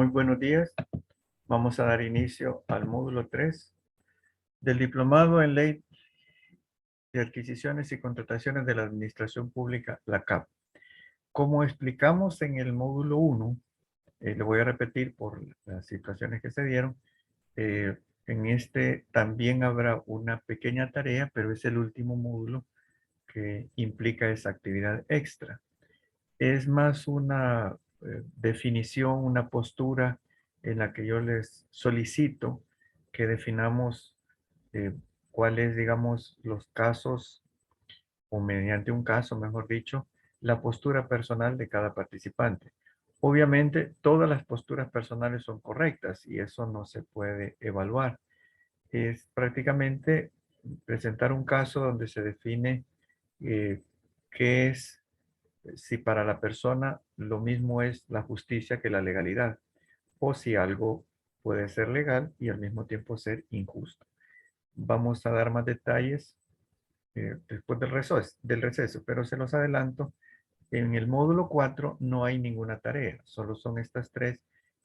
Muy buenos días. Vamos a dar inicio al módulo 3 del Diplomado en Ley de Adquisiciones y Contrataciones de la Administración Pública, la CAP. Como explicamos en el módulo 1, le voy a repetir por las situaciones que se dieron, en este también habrá una pequeña tarea, pero es el último módulo que implica esa actividad extra. Es más una definición, una postura en la que yo les solicito que definamos cuáles, digamos, los casos, o mediante un caso, mejor dicho, la postura personal de cada participante. Obviamente, todas las posturas personales son correctas y eso no se puede evaluar. Es prácticamente presentar un caso donde se define qué es, si para la persona lo mismo es la justicia que la legalidad, o si algo puede ser legal y al mismo tiempo ser injusto. Vamos a dar más detalles después del receso, pero se los adelanto. En el módulo 4 no hay ninguna tarea, solo son estas tres,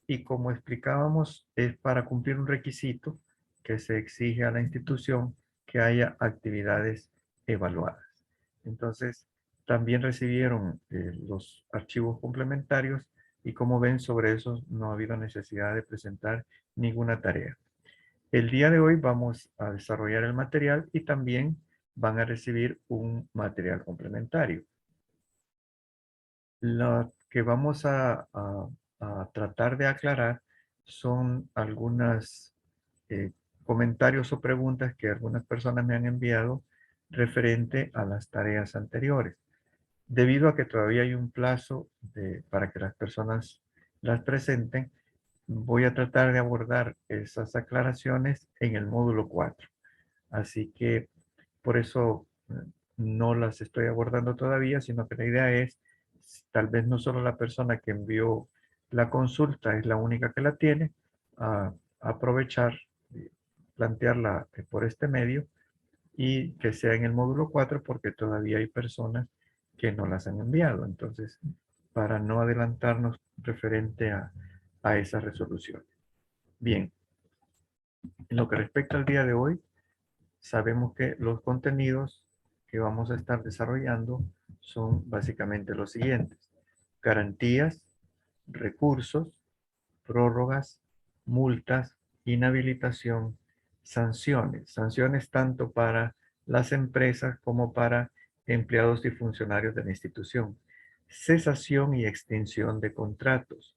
y como explicábamos, es para cumplir un requisito que se exige a la institución que haya actividades evaluadas. Entonces, también recibieron los archivos complementarios y como ven, sobre eso no ha habido necesidad de presentar ninguna tarea. El día de hoy vamos a desarrollar el material y también van a recibir un material complementario. Lo que vamos a tratar de aclarar son algunos comentarios o preguntas que algunas personas me han enviado referente a las tareas anteriores. Debido a que todavía hay un plazo para que las personas las presenten, voy a tratar de abordar esas aclaraciones en el módulo 4. Así que por eso no las estoy abordando todavía, sino que la idea es, tal vez no solo la persona que envió la consulta es la única que la tiene, aprovechar, plantearla por este medio y que sea en el módulo 4 porque todavía hay personas que no las han enviado. Entonces, para no adelantarnos referente a esa resolución. Bien, en lo que respecta al día de hoy, sabemos que los contenidos que vamos a estar desarrollando son básicamente los siguientes: garantías, recursos, prórrogas, multas, inhabilitación, sanciones. Sanciones tanto para las empresas como para empleados y funcionarios de la institución. Cesación y extinción de contratos.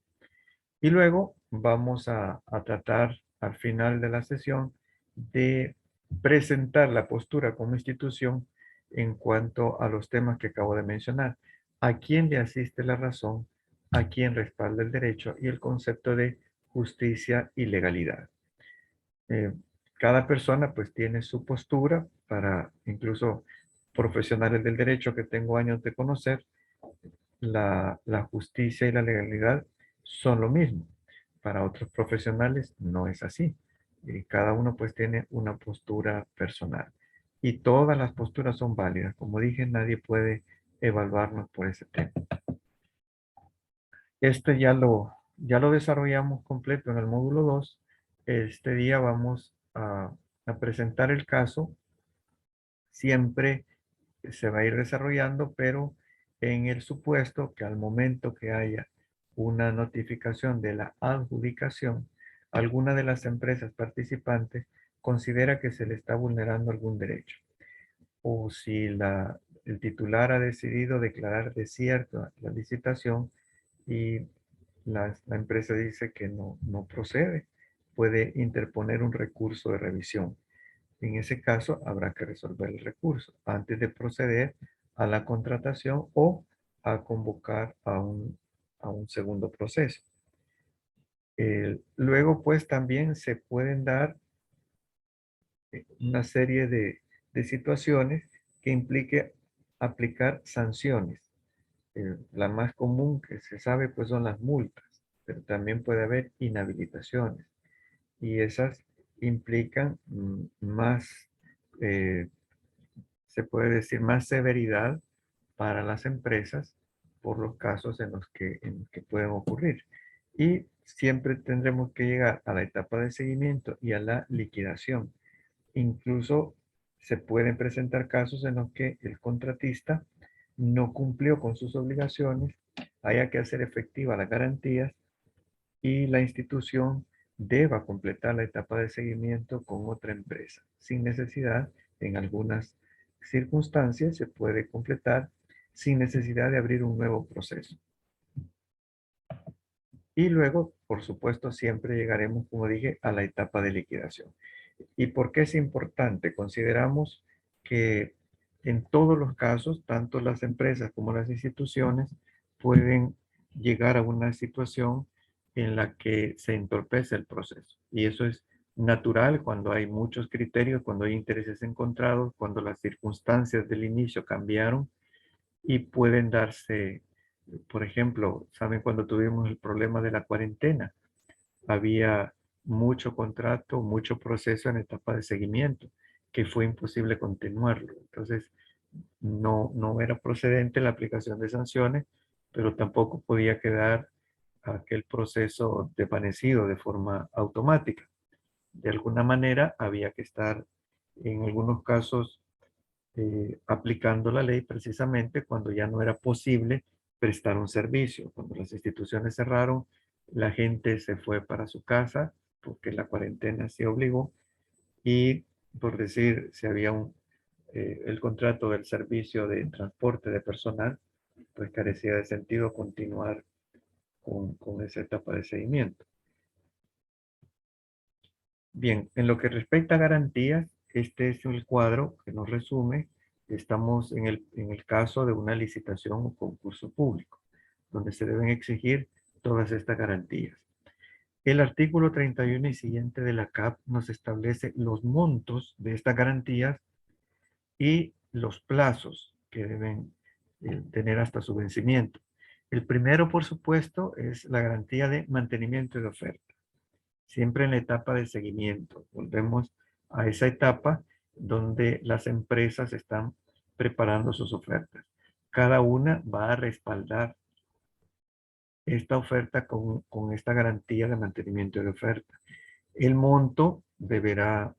Y luego vamos a tratar al final de la sesión de presentar la postura como institución en cuanto a los temas que acabo de mencionar. ¿A quién le asiste la razón? ¿A quién respalda el derecho? Y el concepto de justicia y legalidad. Eh, Cada persona pues tiene su postura. Para incluso profesionales del derecho que tengo años de conocer, la justicia y la legalidad son lo mismo. Para otros profesionales no es así. Cada uno pues tiene una postura personal. Y todas las posturas son válidas. Como dije, nadie puede evaluarnos por ese tema. Este ya lo desarrollamos completo en el módulo 2. Este día vamos a presentar el caso. Siempre se va a ir desarrollando, pero en el supuesto que al momento que haya una notificación de la adjudicación, alguna de las empresas participantes considera que se le está vulnerando algún derecho, o si el titular ha decidido declarar desierta la licitación y la empresa dice que no procede, puede interponer un recurso de revisión. En ese caso, habrá que resolver el recurso antes de proceder a la contratación o a convocar a un segundo proceso. Luego, pues, también se pueden dar una serie de situaciones que implique aplicar sanciones. La más común que se sabe, pues, son las multas, pero también puede haber inhabilitaciones. Y esas implican más se puede decir, más severidad para las empresas por los casos en los que pueden ocurrir. Y siempre tendremos que llegar a la etapa de seguimiento y a la liquidación. Incluso se pueden presentar casos en los que el contratista no cumplió con sus obligaciones, haya que hacer efectiva las garantías y la institución deba completar la etapa de seguimiento con otra empresa. Sin necesidad, en algunas circunstancias se puede completar sin necesidad de abrir un nuevo proceso. Y luego, por supuesto, siempre llegaremos, como dije, a la etapa de liquidación. ¿Y por qué es importante? Consideramos que en todos los casos, tanto las empresas como las instituciones pueden llegar a una situación en la que se entorpece el proceso. Y eso es natural cuando hay muchos criterios, cuando hay intereses encontrados, cuando las circunstancias del inicio cambiaron y pueden darse, por ejemplo, ¿saben cuando tuvimos el problema de la cuarentena? Había mucho contrato, mucho proceso en etapa de seguimiento, que fue imposible continuarlo. Entonces, no era procedente la aplicación de sanciones, pero tampoco podía quedar aquel proceso desvanecido de forma automática. De alguna manera, había que estar, en algunos casos, aplicando la ley precisamente cuando ya no era posible prestar un servicio. Cuando las instituciones cerraron, la gente se fue para su casa porque la cuarentena se obligó y, por decir, si había el contrato del servicio de transporte de personal, pues carecía de sentido continuar con esa etapa de seguimiento. Bien, en lo que respecta a garantías, este es el cuadro que nos resume. Estamos en el caso de una licitación o concurso público, donde se deben exigir todas estas garantías. El artículo 31 y siguiente de la CAP nos establece los montos de estas garantías y los plazos que deben tener hasta su vencimiento. El primero, por supuesto, es la garantía de mantenimiento de oferta, siempre en la etapa de seguimiento. Volvemos a esa etapa donde las empresas están preparando sus ofertas. Cada una va a respaldar esta oferta con esta garantía de mantenimiento de oferta. El monto deberá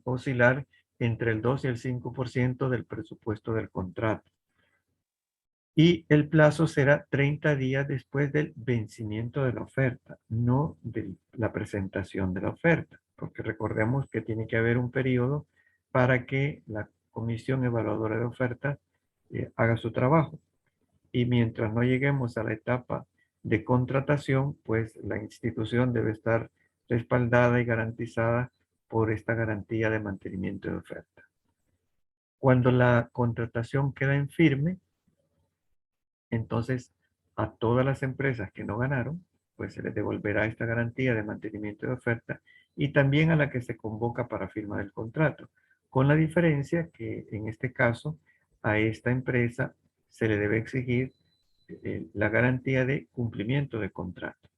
oscilar entre el 2 y el 5% del presupuesto del contrato. Y el plazo será 30 días después del vencimiento de la oferta, no de la presentación de la oferta, porque recordemos que tiene que haber un periodo para que la Comisión Evaluadora de Ofertas haga su trabajo. Y mientras no lleguemos a la etapa de contratación, pues la institución debe estar respaldada y garantizada por esta garantía de mantenimiento de oferta. Cuando la contratación queda en firme, entonces a todas las empresas que no ganaron, pues se les devolverá esta garantía de mantenimiento de oferta y también a la que se convoca para firmar el contrato, con la diferencia que en este caso a esta empresa se le debe exigir la garantía de cumplimiento de contrato.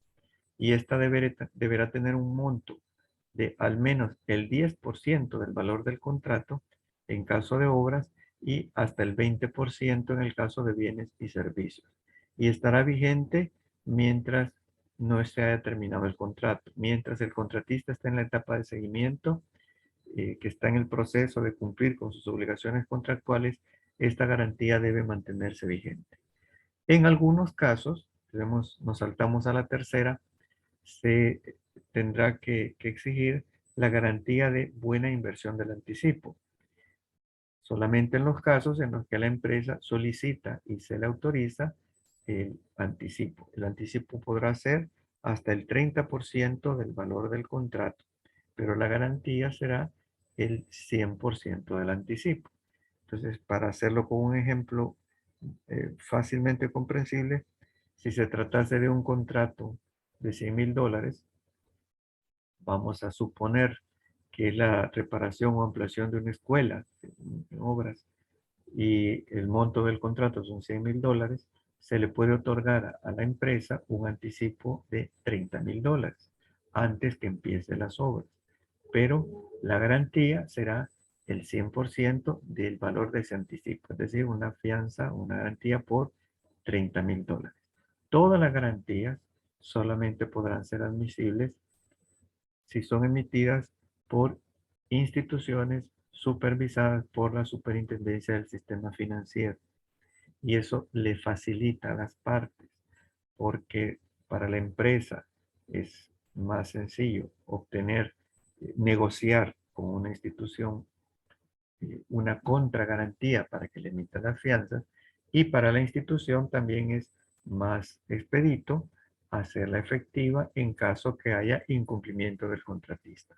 Y esta deberá tener un monto de al menos el 10% del valor del contrato en caso de obras y hasta el 20% en el caso de bienes y servicios. Y estará vigente mientras no se haya terminado el contrato. Mientras el contratista está en la etapa de seguimiento, que está en el proceso de cumplir con sus obligaciones contractuales, esta garantía debe mantenerse vigente. En algunos casos, nos saltamos a la tercera, se tendrá que exigir la garantía de buena inversión del anticipo. Solamente en los casos en los que la empresa solicita y se le autoriza el anticipo. El anticipo podrá ser hasta el 30% del valor del contrato, pero la garantía será el 100% del anticipo. Entonces, para hacerlo con un ejemplo fácilmente comprensible, si se tratase de un contrato de $100,000, vamos a suponer que es la reparación o ampliación de una escuela en obras y el monto del contrato son $100,000, se le puede otorgar a la empresa un anticipo de $30,000 antes que empiece las obras. Pero la garantía será el 100% del valor de ese anticipo, es decir, una fianza, una garantía por $30,000. Todas las garantías solamente podrán ser admisibles si son emitidas por instituciones supervisadas por la Superintendencia del Sistema Financiero. Y eso le facilita a las partes, porque para la empresa es más sencillo obtener, negociar con una institución una contragarantía para que le emita las fianzas, y para la institución también es más expedito hacerla efectiva en caso que haya incumplimiento del contratista.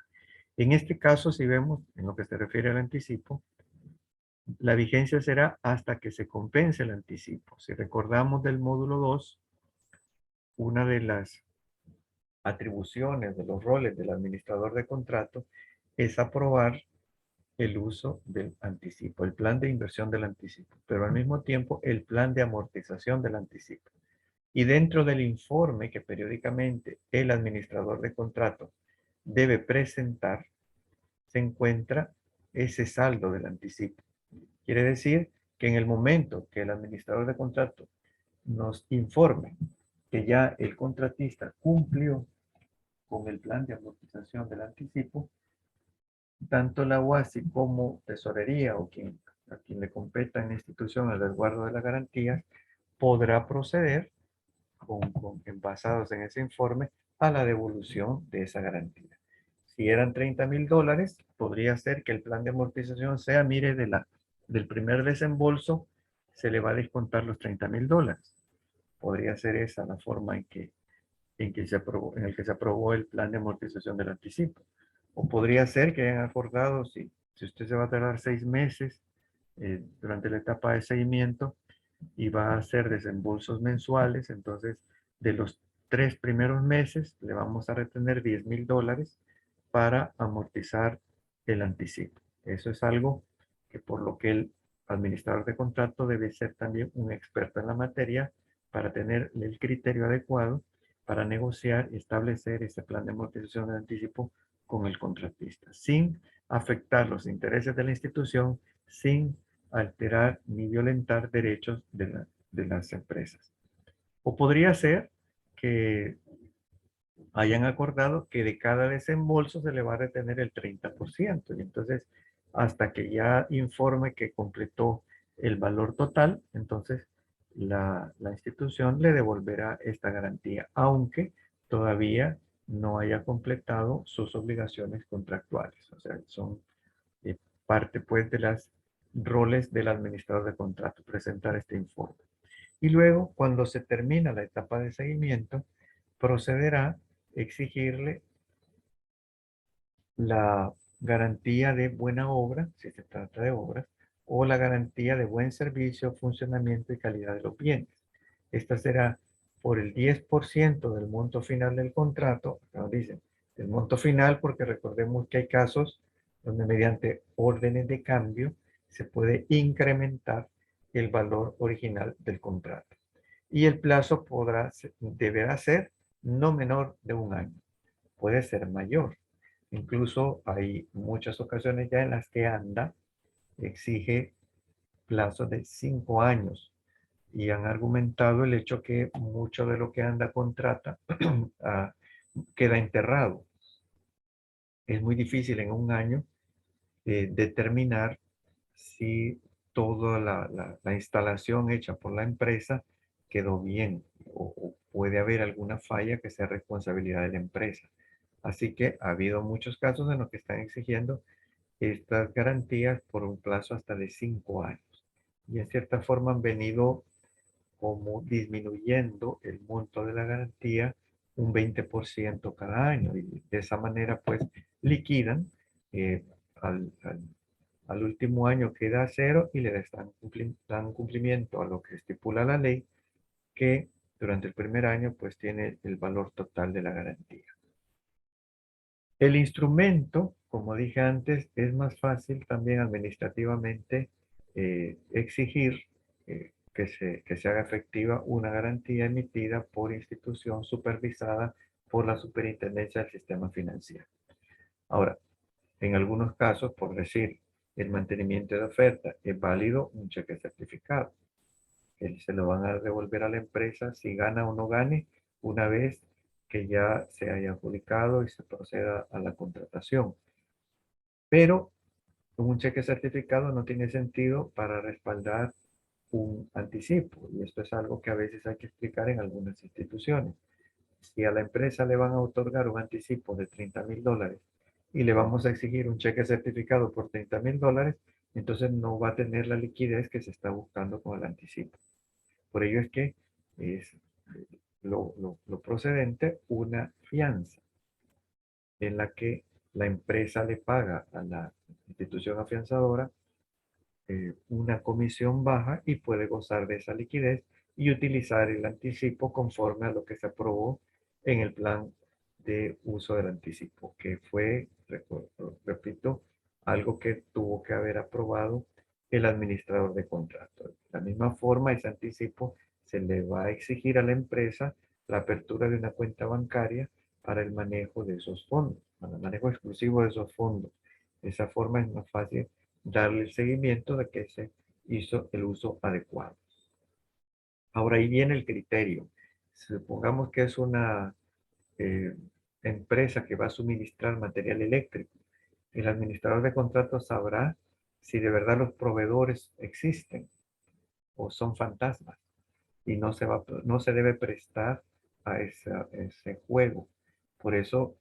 En este caso, si vemos en lo que se refiere al anticipo, la vigencia será hasta que se compense el anticipo. Si recordamos del módulo 2, una de las atribuciones de los roles del administrador de contrato es aprobar el uso del anticipo, el plan de inversión del anticipo, pero al mismo tiempo el plan de amortización del anticipo. Y dentro del informe que periódicamente el administrador de contrato debe presentar, se encuentra ese saldo del anticipo. Quiere decir que en el momento que el administrador de contrato nos informe que ya el contratista cumplió con el plan de amortización del anticipo, tanto la UASI como Tesorería o a quien le competa en la institución el resguardo de la garantía podrá proceder basados en ese informe a la devolución de esa garantía. Si eran $30,000, podría ser que el plan de amortización sea, mire, del primer desembolso se le va a descontar los $30,000. Podría ser esa la forma en el que se aprobó el plan de amortización del anticipo. O podría ser que hayan acordado, si usted se va a tardar 6 meses durante la etapa de seguimiento y va a hacer desembolsos mensuales, entonces de los 3 primeros meses le vamos a retener $10,000 para amortizar el anticipo. Eso es algo que por lo que el administrador de contrato debe ser también un experto en la materia para tener el criterio adecuado para negociar y establecer ese plan de amortización de anticipo con el contratista, sin afectar los intereses de la institución, sin alterar ni violentar derechos de las empresas. O podría ser que hayan acordado que de cada desembolso se le va a retener el 30%. Y entonces, hasta que ya informe que completó el valor total, entonces la institución le devolverá esta garantía, aunque todavía no haya completado sus obligaciones contractuales. O sea, son eh, parte pues de las roles del administrador de contrato, presentar este informe. Y luego, cuando se termina la etapa de seguimiento, procederá a exigirle la garantía de buena obra, si se trata de obras, o la garantía de buen servicio, funcionamiento y calidad de los bienes. Esta será por el 10% del monto final del contrato, nos dicen, el monto final, porque recordemos que hay casos donde mediante órdenes de cambio se puede incrementar el valor original del contrato. Y el plazo deberá ser no menor de 1 año. Puede ser mayor. Incluso hay muchas ocasiones ya en las que ANDA exige plazos de 5 años y han argumentado el hecho que mucho de lo que ANDA contrata queda enterrado. Es muy difícil en 1 año determinar si toda la instalación hecha por la empresa quedó bien o puede haber alguna falla que sea responsabilidad de la empresa. Así que ha habido muchos casos en los que están exigiendo estas garantías por un plazo hasta de 5 años. Y en cierta forma han venido como disminuyendo el monto de la garantía un 20% cada año. Y de esa manera pues liquidan eh, al, al, al último año queda cero y le dan cumplimiento a lo que estipula la ley, que durante el primer año pues tiene el valor total de la garantía. El instrumento, como dije antes, es más fácil también administrativamente exigir que se haga efectiva una garantía emitida por institución supervisada por la Superintendencia del Sistema Financiero. Ahora, en algunos casos, por decir, el mantenimiento de oferta es válido un cheque certificado. Se lo van a devolver a la empresa si gana o no gane una vez que ya se haya adjudicado y se proceda a la contratación. Pero un cheque certificado no tiene sentido para respaldar un anticipo, y esto es algo que a veces hay que explicar en algunas instituciones. Si a la empresa le van a otorgar un anticipo de $30,000 y le vamos a exigir un cheque certificado por $30,000, entonces no va a tener la liquidez que se está buscando con el anticipo. Por ello es que es lo procedente una fianza en la que la empresa le paga a la institución afianzadora una comisión baja y puede gozar de esa liquidez y utilizar el anticipo conforme a lo que se aprobó en el plan de uso del anticipo, que fue, repito, algo que tuvo que haber aprobado el administrador de contrato. De la misma forma, ese anticipo se le va a exigir a la empresa la apertura de una cuenta bancaria para el manejo de esos fondos, para el manejo exclusivo de esos fondos. De esa forma es más fácil darle el seguimiento de que se hizo el uso adecuado. Ahora ahí viene el criterio. Supongamos que es una eh, empresa que va a suministrar material eléctrico. El administrador de contratos sabrá si de verdad los proveedores existen o son fantasmas y no se debe prestar a ese juego. Por eso,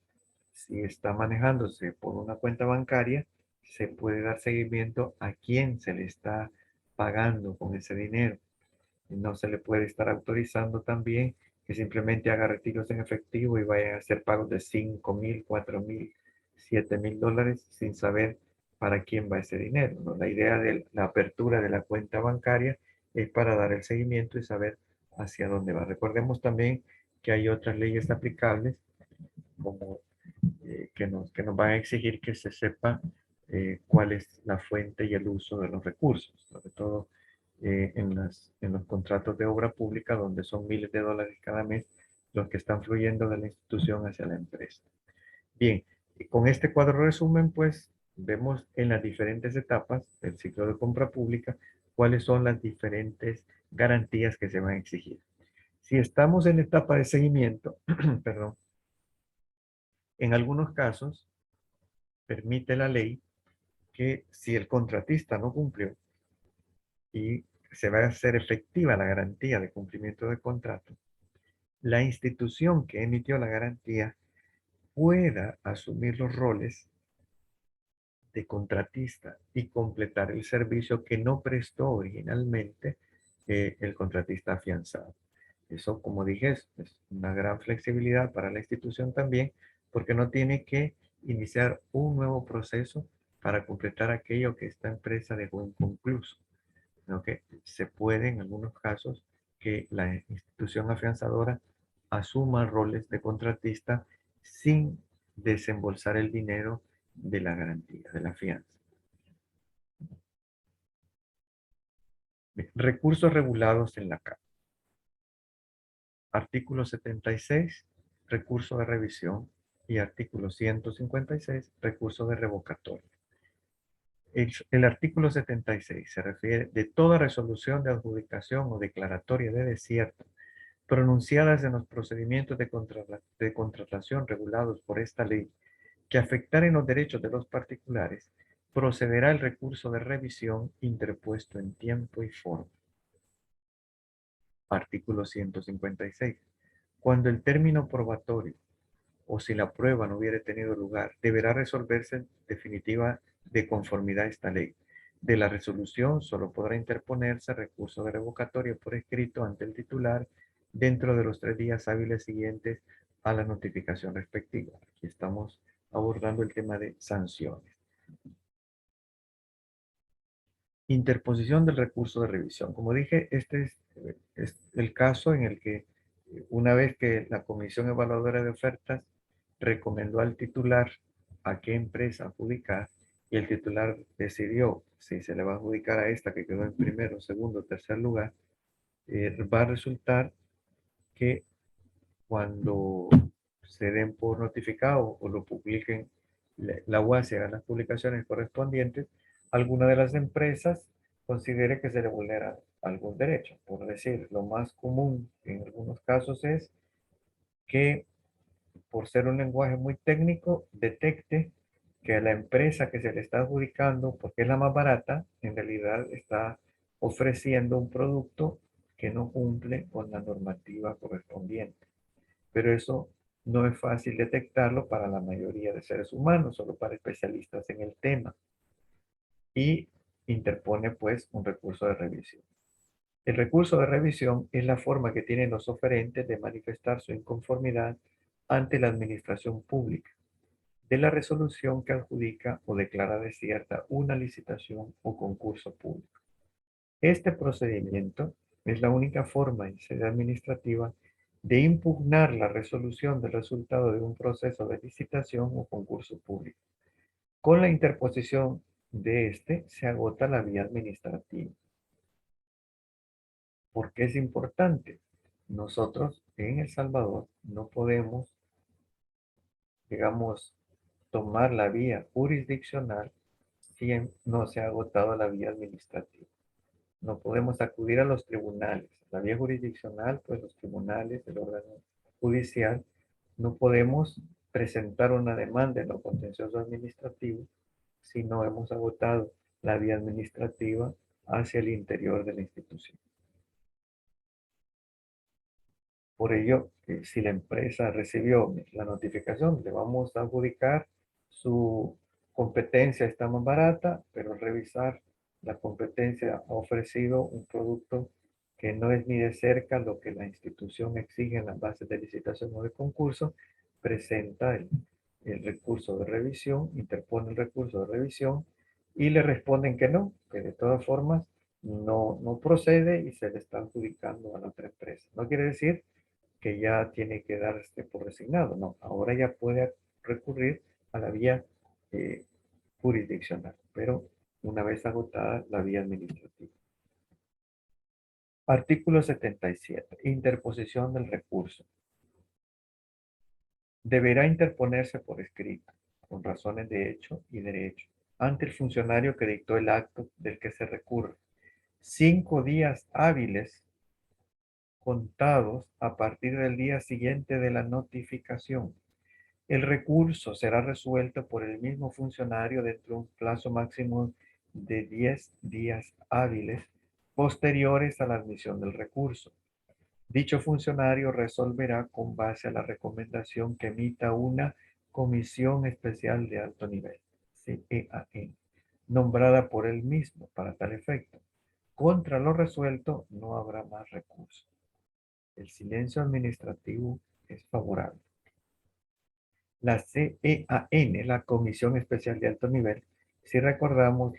si está manejándose por una cuenta bancaria, se puede dar seguimiento a quién se le está pagando con ese dinero. Y no se le puede estar autorizando también que simplemente haga retiros en efectivo y vaya a hacer pagos de 5,000, 4,000, $7,000 sin saber para quién va ese dinero, ¿no? La idea de la apertura de la cuenta bancaria es para dar el seguimiento y saber hacia dónde va. Recordemos también que hay otras leyes aplicables como que nos van a exigir que se sepa cuál es la fuente y el uso de los recursos, sobre todo en los contratos de obra pública, donde son miles de dólares cada mes los que están fluyendo de la institución hacia la empresa. Bien, y con este cuadro resumen, pues vemos en las diferentes etapas del ciclo de compra pública cuáles son las diferentes garantías que se van a exigir. Si estamos en la etapa de seguimiento, perdón, en algunos casos permite la ley que si el contratista no cumplió y se va a hacer efectiva la garantía de cumplimiento de contrato, la institución que emitió la garantía pueda asumir los roles de contratista y completar el servicio que no prestó originalmente el contratista afianzado. Eso, como dije, es una gran flexibilidad para la institución también, porque no tiene que iniciar un nuevo proceso para completar aquello que esta empresa dejó inconcluso, sino que se puede en algunos casos que la institución afianzadora asuma roles de contratista sin desembolsar el dinero de la garantía, de la fianza. Recursos regulados en la CAP. Artículo 76, recurso de revisión, y artículo 156, recurso de revocatoria. El artículo 76 se refiere de toda resolución de adjudicación o declaratoria de desierto pronunciadas en los procedimientos de contratación regulados por esta ley que afectaren los derechos de los particulares, procederá el recurso de revisión interpuesto en tiempo y forma. Artículo 156. Cuando el término probatorio o si la prueba no hubiere tenido lugar, deberá resolverse en definitiva de conformidad a esta ley. De la resolución solo podrá interponerse recurso de revocatoria por escrito ante el titular dentro de los 3 días hábiles siguientes a la notificación respectiva. Aquí estamos abordando el tema de sanciones. Interposición del recurso de revisión. Como dije, este es el caso en el que una vez que la Comisión Evaluadora de Ofertas recomendó al titular a qué empresa adjudicar y el titular decidió si se le va a adjudicar a esta que quedó en primero, segundo o tercer lugar, va a resultar que cuando se den por notificado o lo publiquen la UASI haga las publicaciones correspondientes, alguna de las empresas considere que se le vulnera algún derecho. Por decir, lo más común en algunos casos es que por ser un lenguaje muy técnico, detecte que la empresa que se le está adjudicando, porque es la más barata, en realidad está ofreciendo un producto que no cumple con la normativa correspondiente. Pero eso no es fácil detectarlo para la mayoría de seres humanos, solo para especialistas en el tema. Y interpone pues un recurso de revisión. El recurso de revisión es la forma que tienen los oferentes de manifestar su inconformidad ante la administración pública de la resolución que adjudica o declara desierta una licitación o concurso público. Este procedimiento es la única forma en sede administrativa de impugnar la resolución del resultado de un proceso de licitación o concurso público. Con la interposición de este se agota la vía administrativa. ¿Por qué es importante? Nosotros en El Salvador no podemos, digamos, tomar la vía jurisdiccional si no se ha agotado la vía administrativa. No podemos acudir a los tribunales. La vía jurisdiccional, pues los tribunales, el órgano judicial, no podemos presentar una demanda en lo contencioso administrativo si no hemos agotado la vía administrativa hacia el interior de la institución. Por ello, si la empresa recibió la notificación, le vamos a adjudicar su competencia está más barata, pero al revisar la competencia ha ofrecido un producto que no es ni de cerca lo que la institución exige en las bases de licitación o de concurso, presenta el recurso de revisión, interpone el recurso de revisión y le responden que no, que de todas formas no procede y se le está adjudicando a la otra empresa. No quiere decir que ya tiene que darse por resignado. No, ahora ya puede recurrir a la vía eh, jurisdiccional, pero una vez agotada la vía administrativa. Artículo 77. Interposición del recurso. Deberá interponerse por escrito, con razones de hecho y derecho, ante el funcionario que dictó el acto del que se recurre. 5 días hábiles contados a partir del día siguiente de la notificación. El recurso será resuelto por el mismo funcionario dentro de un plazo máximo de 10 días hábiles posteriores a la admisión del recurso. Dicho funcionario resolverá con base a la recomendación que emita una comisión especial de alto nivel, CEAN, nombrada por él mismo para tal efecto. Contra lo resuelto no habrá más recurso. El silencio administrativo es favorable. La CEAN, la Comisión Especial de Alto Nivel, si recordamos,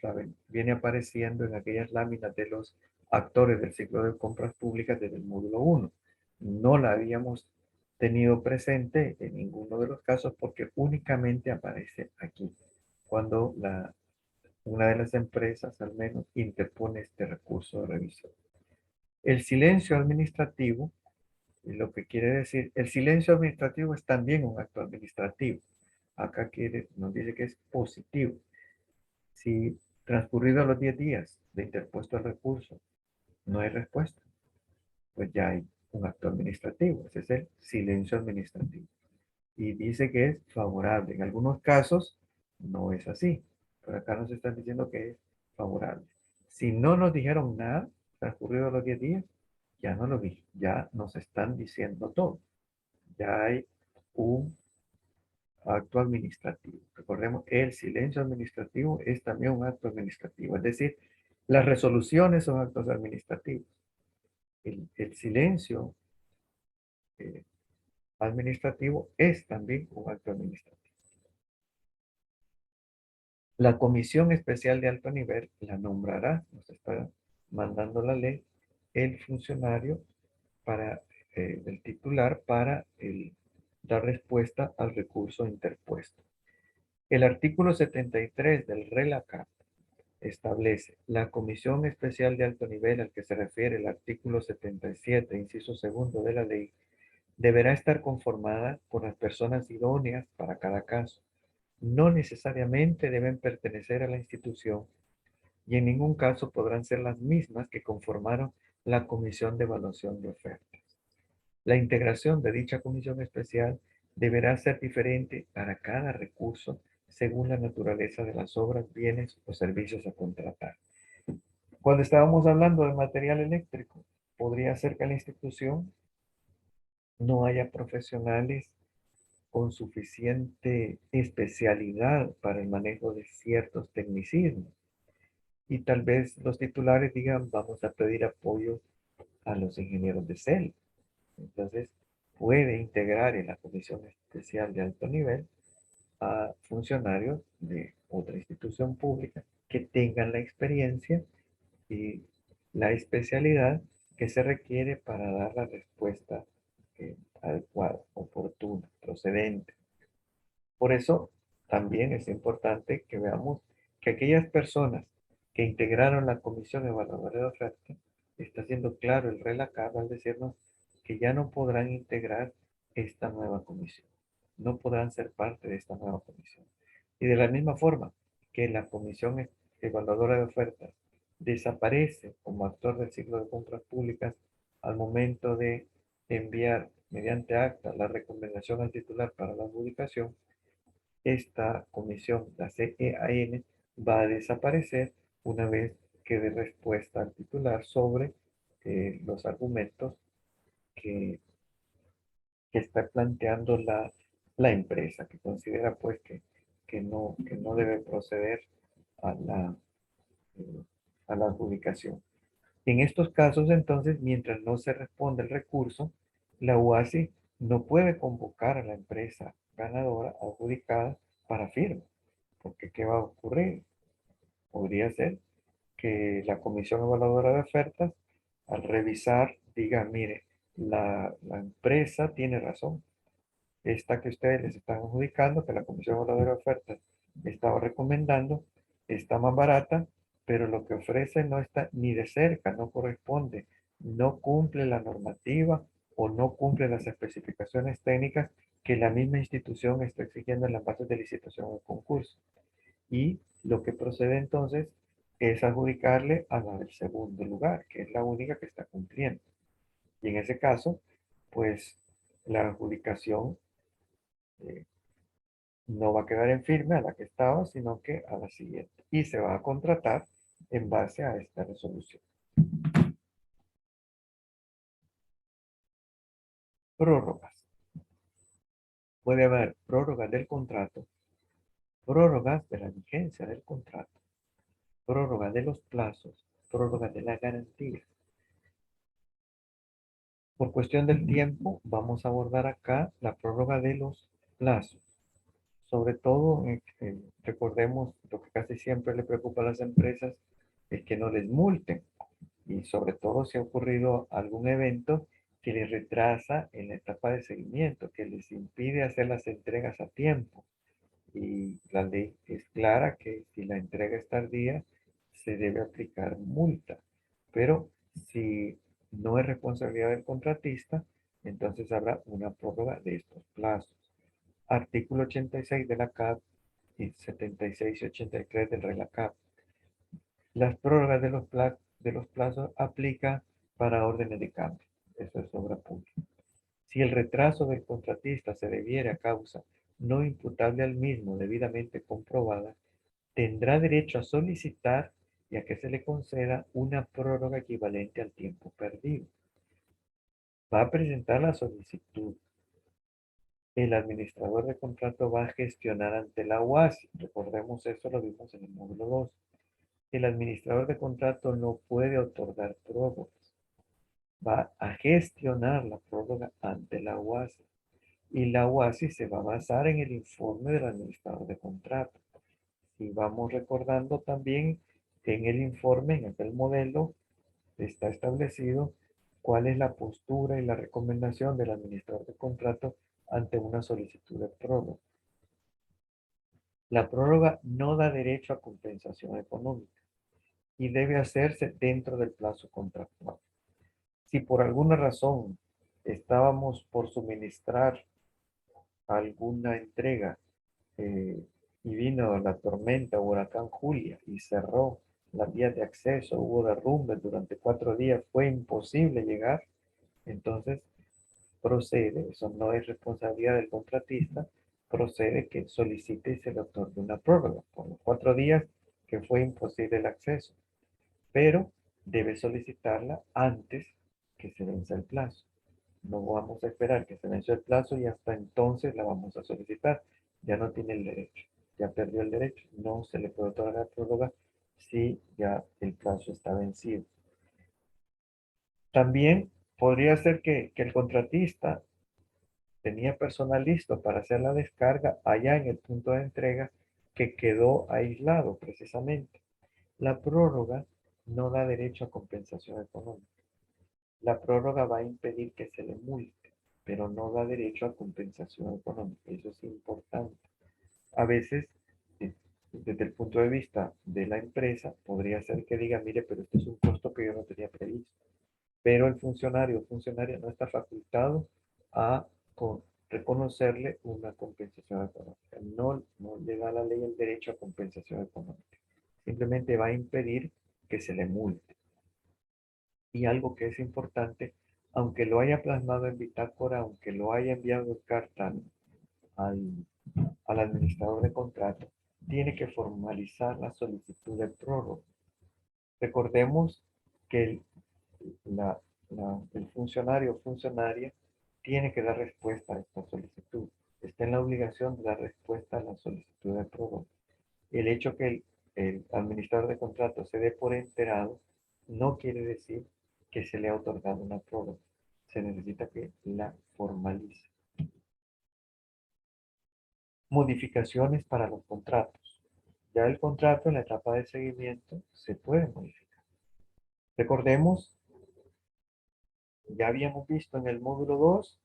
viene apareciendo en aquellas láminas de los actores del ciclo de compras públicas desde el módulo 1. No la habíamos tenido presente en ninguno de los casos porque únicamente aparece aquí, cuando una de las empresas al menos interpone este recurso de revisión. El silencio administrativo, lo que quiere decir, el silencio administrativo es también un acto administrativo. Acá nos dice que es positivo. Si transcurridos los 10 días de interpuesto el recurso no hay respuesta, pues ya hay un acto administrativo. Ese es el silencio administrativo. Y dice que es favorable. En algunos casos no es así. Pero acá nos están diciendo que es favorable. Si no nos dijeron nada, transcurridos los 10 días, ya no lo vi. Ya nos están diciendo todo. Ya hay un acto administrativo. Recordemos, el silencio administrativo es también un acto administrativo. Es decir, las resoluciones son actos administrativos. El silencio eh, administrativo es también un acto administrativo. La Comisión Especial de Alto Nivel la nombrará, nos está mandando la ley, el funcionario para el titular para dar respuesta al recurso interpuesto. El artículo 73 del RELACAT establece la Comisión Especial de Alto Nivel al que se refiere el artículo 77, inciso segundo de la ley, deberá estar conformada por las personas idóneas para cada caso. No necesariamente deben pertenecer a la institución y en ningún caso podrán ser las mismas que conformaron la Comisión de Evaluación de Ofertas. La integración de dicha comisión especial deberá ser diferente para cada recurso según la naturaleza de las obras, bienes o servicios a contratar. Cuando estábamos hablando de material eléctrico, podría ser que la institución no haya profesionales con suficiente especialidad para el manejo de ciertos tecnicismos. Y tal vez los titulares digan, vamos a pedir apoyo a los ingenieros de CEL. Entonces, puede integrar en la comisión especial de alto nivel a funcionarios de otra institución pública que tengan la experiencia y la especialidad que se requiere para dar la respuesta adecuada, oportuna, procedente. Por eso también es importante que veamos que aquellas personas que integraron la comisión evaluadora de oferta, está siendo claro el RELACAP al decirnos que ya no podrán integrar esta nueva comisión, no podrán ser parte de esta nueva comisión. Y de la misma forma que la comisión evaluadora de ofertas desaparece como actor del ciclo de compras públicas al momento de enviar mediante acta la recomendación al titular para la adjudicación, esta comisión, la CEAN, va a desaparecer una vez que dé respuesta al titular sobre los argumentos que, que está planteando la empresa, que considera pues que no debe proceder a eh, a la adjudicación. En estos casos, entonces, mientras no se responde el recurso, la UASI no puede convocar a la empresa ganadora adjudicada para firma, porque ¿qué va a ocurrir? Podría ser que la comisión evaluadora de ofertas, al revisar, diga, mire, la empresa tiene razón. Esta que ustedes les están adjudicando, que la comisión evaluadora de ofertas estaba recomendando, está más barata, pero lo que ofrece no está ni de cerca, no corresponde, no cumple la normativa o no cumple las especificaciones técnicas que la misma institución está exigiendo en las bases de licitación o concurso. Y lo que procede entonces es adjudicarle a la del segundo lugar, que es la única que está cumpliendo. Y en ese caso, pues la adjudicación eh, no va a quedar en firme a la que estaba, sino que a la siguiente. Y se va a contratar en base a esta resolución. Prórrogas. Puede haber prórrogas del contrato, prórrogas de la vigencia del contrato, prórroga de los plazos, prórroga de la garantía. Por cuestión del tiempo, vamos a abordar acá la prórroga de los plazos. Sobre todo, recordemos lo que casi siempre le preocupa a las empresas es que no les multen. Y sobre todo si ha ocurrido algún evento que les retrasa en la etapa de seguimiento, que les impide hacer las entregas a tiempo. Y la ley es clara que si la entrega es tardía, se debe aplicar multa. Pero si no es responsabilidad del contratista, entonces habrá una prórroga de estos plazos. Artículo 86 de la CAP y 76 y 83 del RELACAP. Las prórrogas de los plazos aplica para órdenes de cambio. Eso es obra pública. Si el retraso del contratista se debiere a causa no imputable al mismo debidamente comprobada, tendrá derecho a solicitar y a que se le conceda una prórroga equivalente al tiempo perdido. Va a presentar la solicitud. El administrador de contrato va a gestionar ante la UASI. Recordemos eso, lo vimos en el módulo 2. El administrador de contrato no puede otorgar prórrogas. Va a gestionar la prórroga ante la UASI. Y la UASI se va a basar en el informe del administrador de contrato. Y vamos recordando también que en el informe, en aquel modelo, está establecido cuál es la postura y la recomendación del administrador de contrato ante una solicitud de prórroga. La prórroga no da derecho a compensación económica y debe hacerse dentro del plazo contractual. Si por alguna razón estábamos por suministrar alguna entrega y vino la tormenta huracán Julia y cerró las vías de acceso, hubo derrumbes durante 4 días, fue imposible llegar, entonces procede, eso no es responsabilidad del contratista, procede que solicite y se le otorgue una prórroga por los 4 días que fue imposible el acceso, pero debe solicitarla antes que se venza el plazo. No vamos a esperar que se venció el plazo y hasta entonces la vamos a solicitar. Ya no tiene el derecho, ya perdió el derecho, no se le puede otorgar prórroga si ya el plazo está vencido. También podría ser que el contratista tenía personal listo para hacer la descarga allá en el punto de entrega que quedó aislado precisamente. La prórroga no da derecho a compensación económica. La prórroga va a impedir que se le multe, pero no da derecho a compensación económica. Eso es importante. A veces, desde el punto de vista de la empresa, podría ser que diga, mire, pero esto es un costo que yo no tenía previsto. Pero el funcionario o funcionaria no está facultado a reconocerle una compensación económica. No le da la ley el derecho a compensación económica. Simplemente va a impedir que se le multe. Y algo que es importante, aunque lo haya plasmado en bitácora, aunque lo haya enviado en carta al, al administrador de contrato, tiene que formalizar la solicitud de prórroga. Recordemos que la- el funcionario o funcionaria tiene que dar respuesta a esta solicitud. Está en la obligación de dar respuesta a la solicitud de prórroga. El hecho que el administrador de contrato se dé por enterado no quiere decir que se le ha otorgado una prórroga. Se necesita que la formalice. Modificaciones para los contratos. Ya el contrato en la etapa de seguimiento se puede modificar. Recordemos, ya habíamos visto en el módulo 2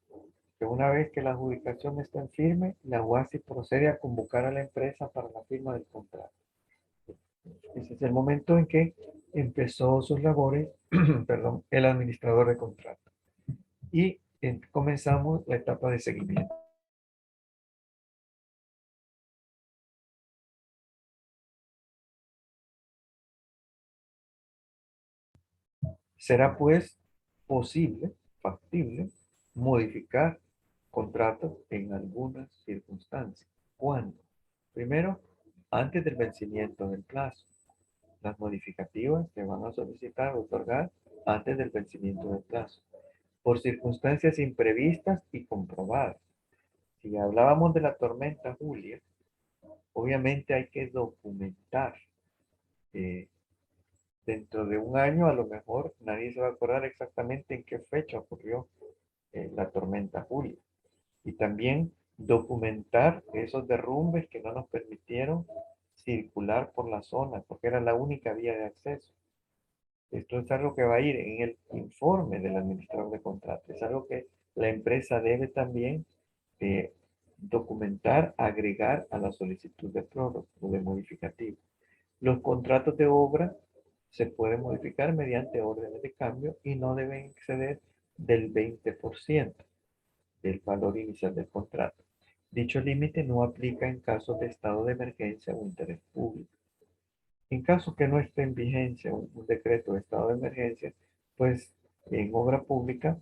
que una vez que la adjudicación está en firme, la UASI procede a convocar a la empresa para la firma del contrato. Ese es el momento en que empezó sus labores, perdón, el administrador de contrato. Y comenzamos la etapa de seguimiento. Será pues posible, factible, modificar contratos en algunas circunstancias. ¿Cuándo? Primero, antes del vencimiento del plazo. Las modificativas se van a solicitar o otorgar antes del vencimiento del plazo, por circunstancias imprevistas y comprobadas. Si hablábamos de la tormenta Julia, obviamente hay que documentar. eh, Dentro de un año, a lo mejor nadie se va a acordar exactamente en qué fecha ocurrió la tormenta Julia. Y también documentar esos derrumbes que no nos permitieron circular por la zona, porque era la única vía de acceso. Esto es algo que va a ir en el informe del administrador de contratos. Es algo que la empresa debe también eh, documentar, agregar a la solicitud de prórroga o de modificativo. Los contratos de obra se pueden modificar mediante órdenes de cambio y no deben exceder del 20% del valor inicial del contrato. Dicho límite no aplica en casos de estado de emergencia o interés público. En caso que no esté en vigencia un decreto de estado de emergencia, pues en obra pública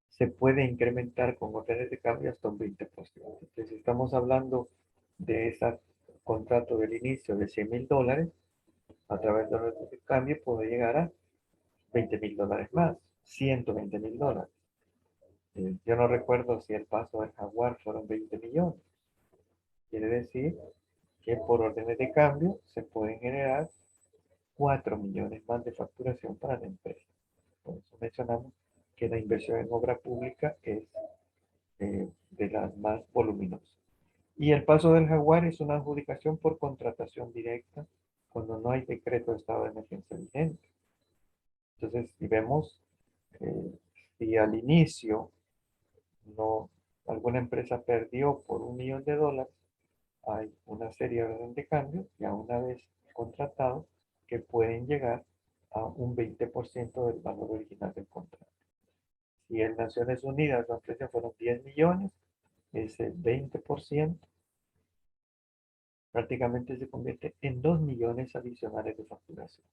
se puede incrementar con órdenes de cambio hasta un 20%. Entonces, si estamos hablando de ese contrato del inicio de $100,000, a través de órdenes de cambio puede llegar a $20,000 más, $120,000. Yo no recuerdo si el paso del Jaguar fueron 20 millones. Quiere decir que por órdenes de cambio se pueden generar 4 millones más de facturación para la empresa. Por eso mencionamos que la inversión en obra pública es de las más voluminosas. Y el paso del Jaguar es una adjudicación por contratación directa cuando no hay decreto de estado de emergencia vigente. Entonces, si vemos, eh, si al inicio no, alguna empresa perdió por $1,000,000, hay una serie de órdenes de cambio ya una vez contratado que pueden llegar a un 20% del valor original del contrato. Si en Naciones Unidas la empresa fueron 10 millones, ese 20% prácticamente se convierte en 2 millones adicionales de facturación,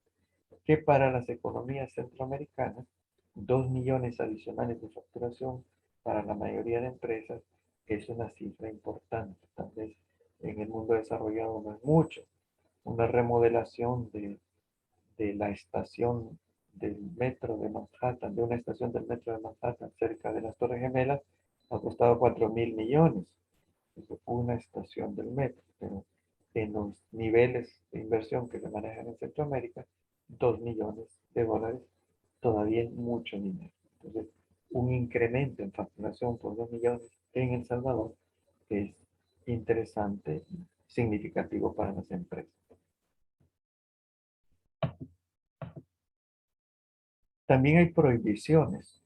que para las economías centroamericanas 2 millones adicionales de facturación para la mayoría de empresas es una cifra importante. Tal vez en el mundo desarrollado no es mucho. Una remodelación de la estación del metro de Manhattan, de una estación del metro de Manhattan cerca de las Torres Gemelas, ha costado 4.000 millones. Es una estación del metro, pero en los niveles de inversión que se manejan en Centroamérica, 2 millones de dólares todavía es mucho dinero. Entonces, un incremento en facturación por 2 millones en El Salvador es interesante y significativo para las empresas. También hay prohibiciones.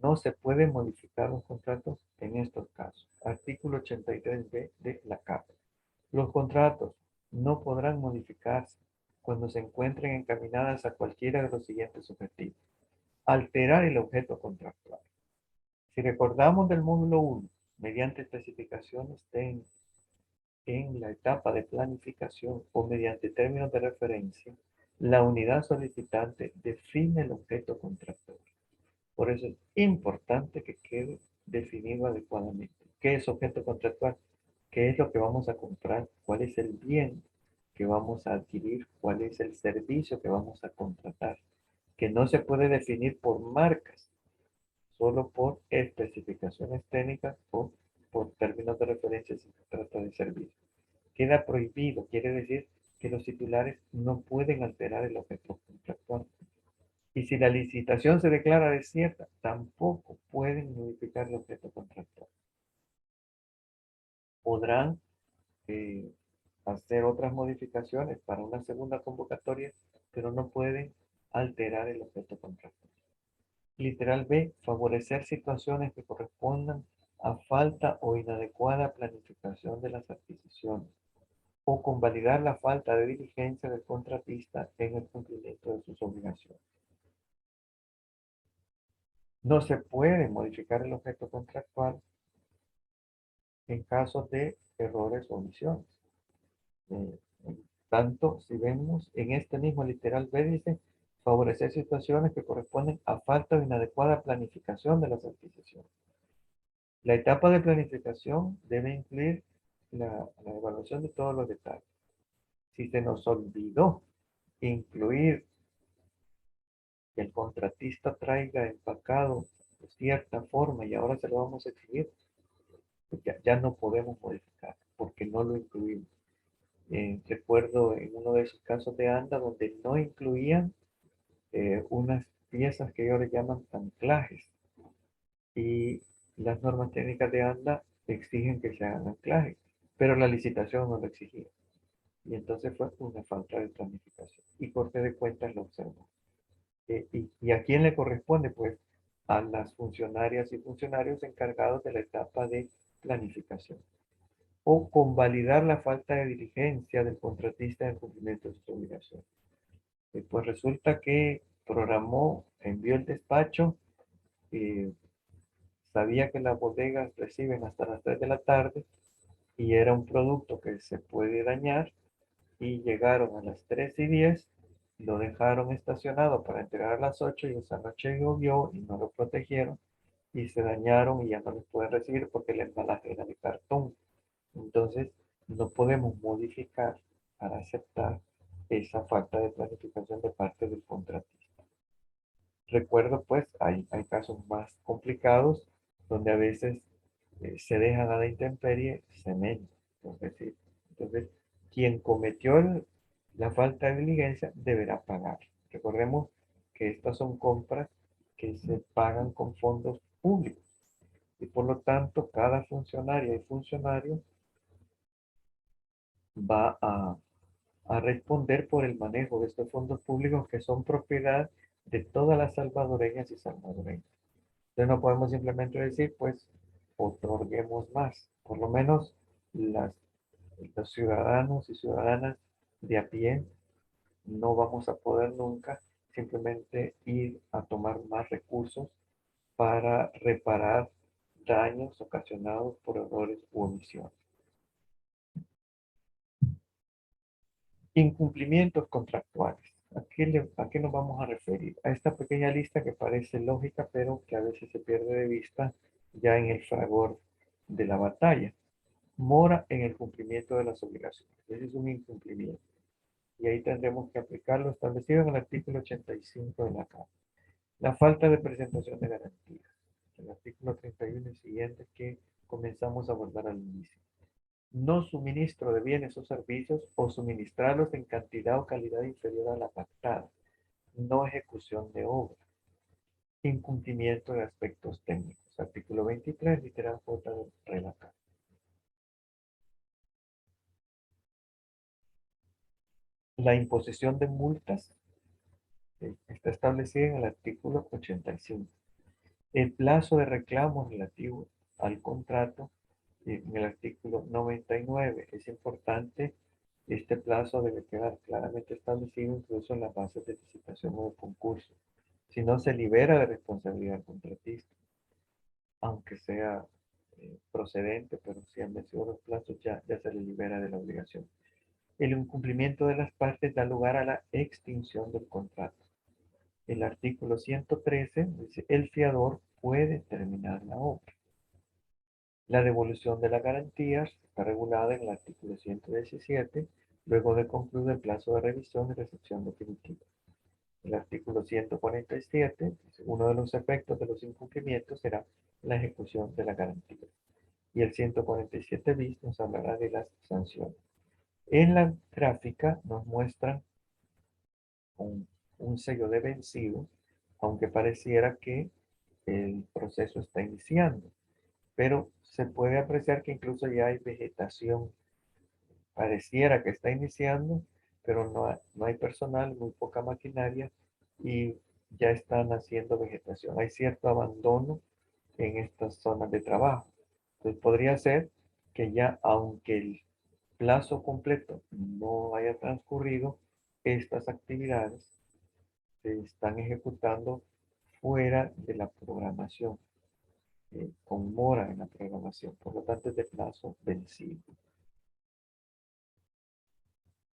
No se pueden modificar los contratos en estos casos. Artículo 83b de la CAP. Los contratos no podrán modificarse cuando se encuentren encaminadas a cualquiera de los siguientes objetivos. Alterar el objeto contractual. Si recordamos del módulo 1, mediante especificaciones técnicas en la etapa de planificación o mediante términos de referencia, la unidad solicitante define el objeto contractual. Por eso es importante que quede definido adecuadamente. ¿Qué es objeto contractual? ¿Qué es lo que vamos a comprar? ¿Cuál es el bien que vamos a adquirir? ¿Cuál es el servicio que vamos a contratar? Que no se puede definir por marcas, solo por especificaciones técnicas o por términos de referencia si se trata de servicio. Queda prohibido, quiere decir que los titulares no pueden alterar el objeto contractual. Y si la licitación se declara desierta, tampoco pueden modificar el objeto contractual. Podrán hacer otras modificaciones para una segunda convocatoria, pero no pueden alterar el objeto contractual. Literal B, favorecer situaciones que correspondan a falta o inadecuada planificación de las adquisiciones o convalidar la falta de diligencia del contratista en el cumplimiento de sus obligaciones. No se puede modificar el objeto contractual en caso de errores o omisiones. Eh, Tanto si vemos en este mismo literal B dice favorecer situaciones que corresponden a falta de inadecuada planificación de las adquisiciones. La etapa de planificación debe incluir la evaluación de todos los detalles. Si se nos olvidó incluir que el contratista traiga empacado de cierta forma y ahora se lo vamos a exigir, pues ya no podemos modificar porque no lo incluimos. Recuerdo en uno de esos casos de ANDA donde no incluían unas piezas que ellos le llaman anclajes y las normas técnicas de ANDA exigen que se hagan anclajes, pero la licitación no lo exigía. Y entonces fue una falta de planificación. Y Corte de Cuentas lo observó. ¿Y a quién le corresponde? Pues a las funcionarias y funcionarios encargados de la etapa de planificación o convalidar la falta de diligencia del contratista en cumplimiento de sus obligaciones. Pues resulta que programó, envió el despacho, eh, sabía que las bodegas reciben hasta las 3 de la tarde y era un producto que se puede dañar y llegaron a las 3:10, lo dejaron estacionado para entregar a las 8 y esa noche llovió y no lo protegieron y se dañaron y ya no los pueden recibir porque el embalaje era de cartón. Entonces, no podemos modificar para aceptar esa falta de planificación de parte del contratista. Recuerdo, pues, hay casos más complicados donde a veces se dejan a la intemperie cemento. Entonces, quien cometió la falta de diligencia deberá pagar. Recordemos que estas son compras que se pagan con fondos públicos y por lo tanto cada funcionaria y funcionario va a responder por el manejo de estos fondos públicos que son propiedad de todas las salvadoreñas y salvadoreños. Entonces no podemos simplemente decir, pues, otorguemos más. Por lo menos las, los ciudadanos y ciudadanas de a pie no vamos a poder nunca simplemente ir a tomar más recursos para reparar daños ocasionados por errores u omisiones. Incumplimientos contractuales. ¿A qué nos vamos a referir? A esta pequeña lista que parece lógica, pero que a veces se pierde de vista ya en el fragor de la batalla. Mora en el cumplimiento de las obligaciones. Ese es un incumplimiento. Y ahí tendremos que aplicar lo establecido en el artículo 85 de la Carta. La falta de presentación de garantías. El artículo 31 y siguiente que comenzamos a abordar al inicio. No suministro de bienes o servicios o suministrarlos en cantidad o calidad inferior a la pactada. No ejecución de obra. Incumplimiento de aspectos técnicos. Artículo 23, literal J del relator. La imposición de multas está establecida en el artículo 85. El plazo de reclamo relativo al contrato en el artículo 99. Es importante, este plazo debe quedar claramente establecido incluso en las bases de licitación o de concurso. Si no, se libera de responsabilidad al contratista, aunque sea procedente, pero si han vencido los plazos ya se le libera de la obligación. El incumplimiento de las partes da lugar a la extinción del contrato. El artículo 113 dice, el fiador puede terminar la obra. La devolución de las garantías está regulada en el artículo 117, luego de concluir el plazo de revisión y recepción definitiva. El artículo 147, dice, uno de los efectos de los incumplimientos será la ejecución de la garantía. Y el 147 bis nos hablará de las sanciones. En la gráfica nos muestran un, un sello de vencido, aunque pareciera que el proceso está iniciando, pero se puede apreciar que incluso ya hay vegetación. Pareciera que está iniciando, pero no hay personal, muy poca maquinaria y ya están haciendo vegetación. Hay cierto abandono en estas zonas de trabajo. Entonces podría ser que ya, aunque el plazo completo no haya transcurrido, estas actividades se están ejecutando fuera de la programación, con mora en la programación, por lo tanto es de plazo vencido.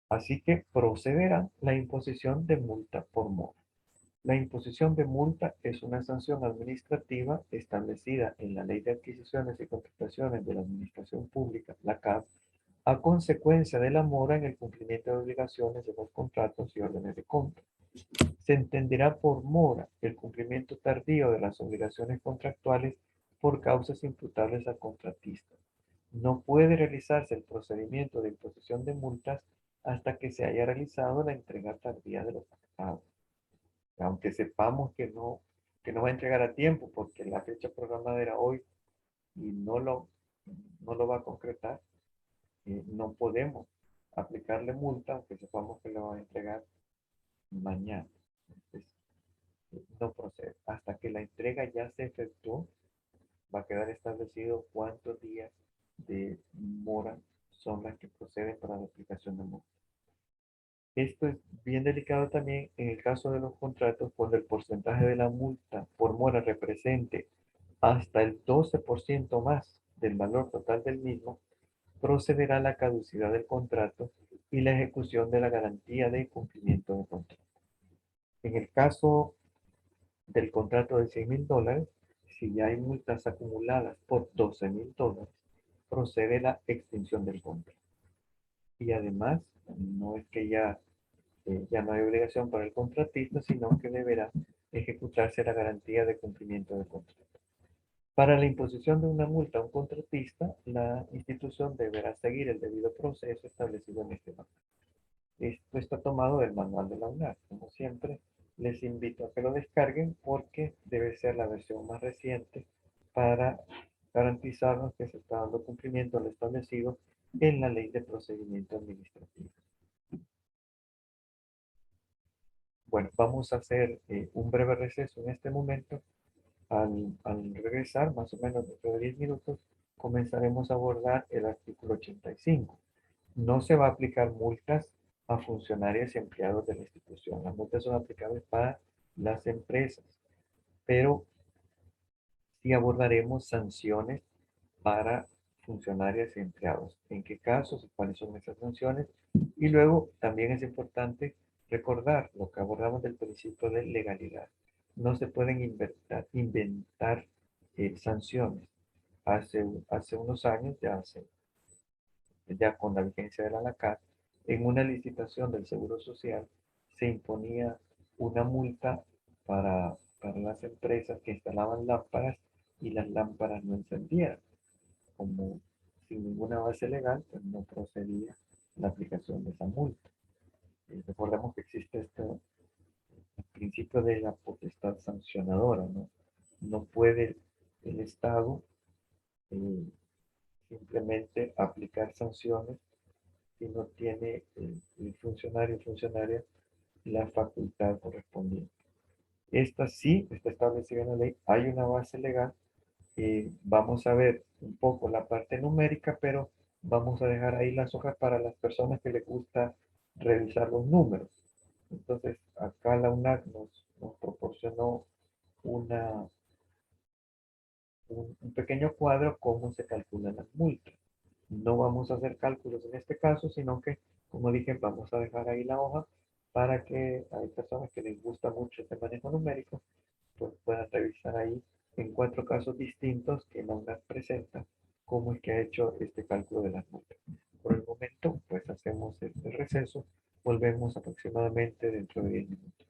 Así que procederá la imposición de multa por mora. La imposición de multa es una sanción administrativa establecida en la Ley de Adquisiciones y Contrataciones de la Administración Pública, la CAP, a consecuencia de la mora en el cumplimiento de obligaciones de los contratos y órdenes de compra. Se entenderá por mora el cumplimiento tardío de las obligaciones contractuales por causas imputables al contratista. No puede realizarse el procedimiento de imposición de multas hasta que se haya realizado la entrega tardía de los pactados. Aunque sepamos que no va a entregar a tiempo porque la fecha programada era hoy y no lo va a concretar, no podemos aplicarle multa aunque sepamos que lo va a entregar mañana. Entonces, no procede. Hasta que la entrega ya se efectuó, va a quedar establecido cuántos días de mora son las que proceden para la aplicación de multa. Esto es bien delicado también en el caso de los contratos cuando el porcentaje de la multa por mora represente hasta el 12% más del valor total del mismo, procederá la caducidad del contrato y la ejecución de la garantía de cumplimiento del contrato. En el caso del contrato de $100,000, si ya hay multas acumuladas por $12,000, procede la extinción del contrato. Y además, no es que ya no hay obligación para el contratista, sino que deberá ejecutarse la garantía de cumplimiento del contrato. Para la imposición de una multa a un contratista, la institución deberá seguir el debido proceso establecido en este manual. Esto está tomado del manual de la UNAR. Como siempre, les invito a que lo descarguen porque debe ser la versión más reciente para garantizarnos que se está dando cumplimiento a lo establecido en la Ley de Procedimiento Administrativo. Bueno, vamos a hacer un breve receso en este momento. Al regresar, más o menos dentro de 10 minutos, comenzaremos a abordar el artículo 85. No se va a aplicar multas a funcionarios y empleados de la institución. Las multas son aplicables para las empresas, pero sí abordaremos sanciones para funcionarios y empleados. ¿En qué casos y cuáles son esas sanciones? Y luego también es importante Recordar lo que abordamos del principio de legalidad. No se pueden inventar sanciones. Hace unos años, ya con la vigencia de la ANACAT, en una licitación del Seguro Social se imponía una multa para las empresas que instalaban lámparas y las lámparas no encendían. Como sin ninguna base legal, pues no procedía la aplicación de esa multa. Recordemos que existe este el principio de la potestad sancionadora, ¿no? No puede el Estado eh, simplemente aplicar sanciones si no tiene el funcionario o funcionaria la facultad correspondiente. Esta sí está establecida en la ley, hay una base legal. Vamos a ver un poco la parte numérica, pero vamos a dejar ahí las hojas para las personas que les gusta revisar los números. Entonces, acá la UNAC nos proporcionó una, un pequeño cuadro cómo se calculan las multas. No vamos a hacer cálculos en este caso, sino que, como dije, vamos a dejar ahí la hoja para que hay personas que les gusta mucho este manejo numérico, pues puedan revisar ahí en 4 casos distintos que la UNAC presenta cómo es que ha hecho este cálculo de las multas. Por el momento, pues hacemos este receso. Volvemos aproximadamente dentro de 10 minutos.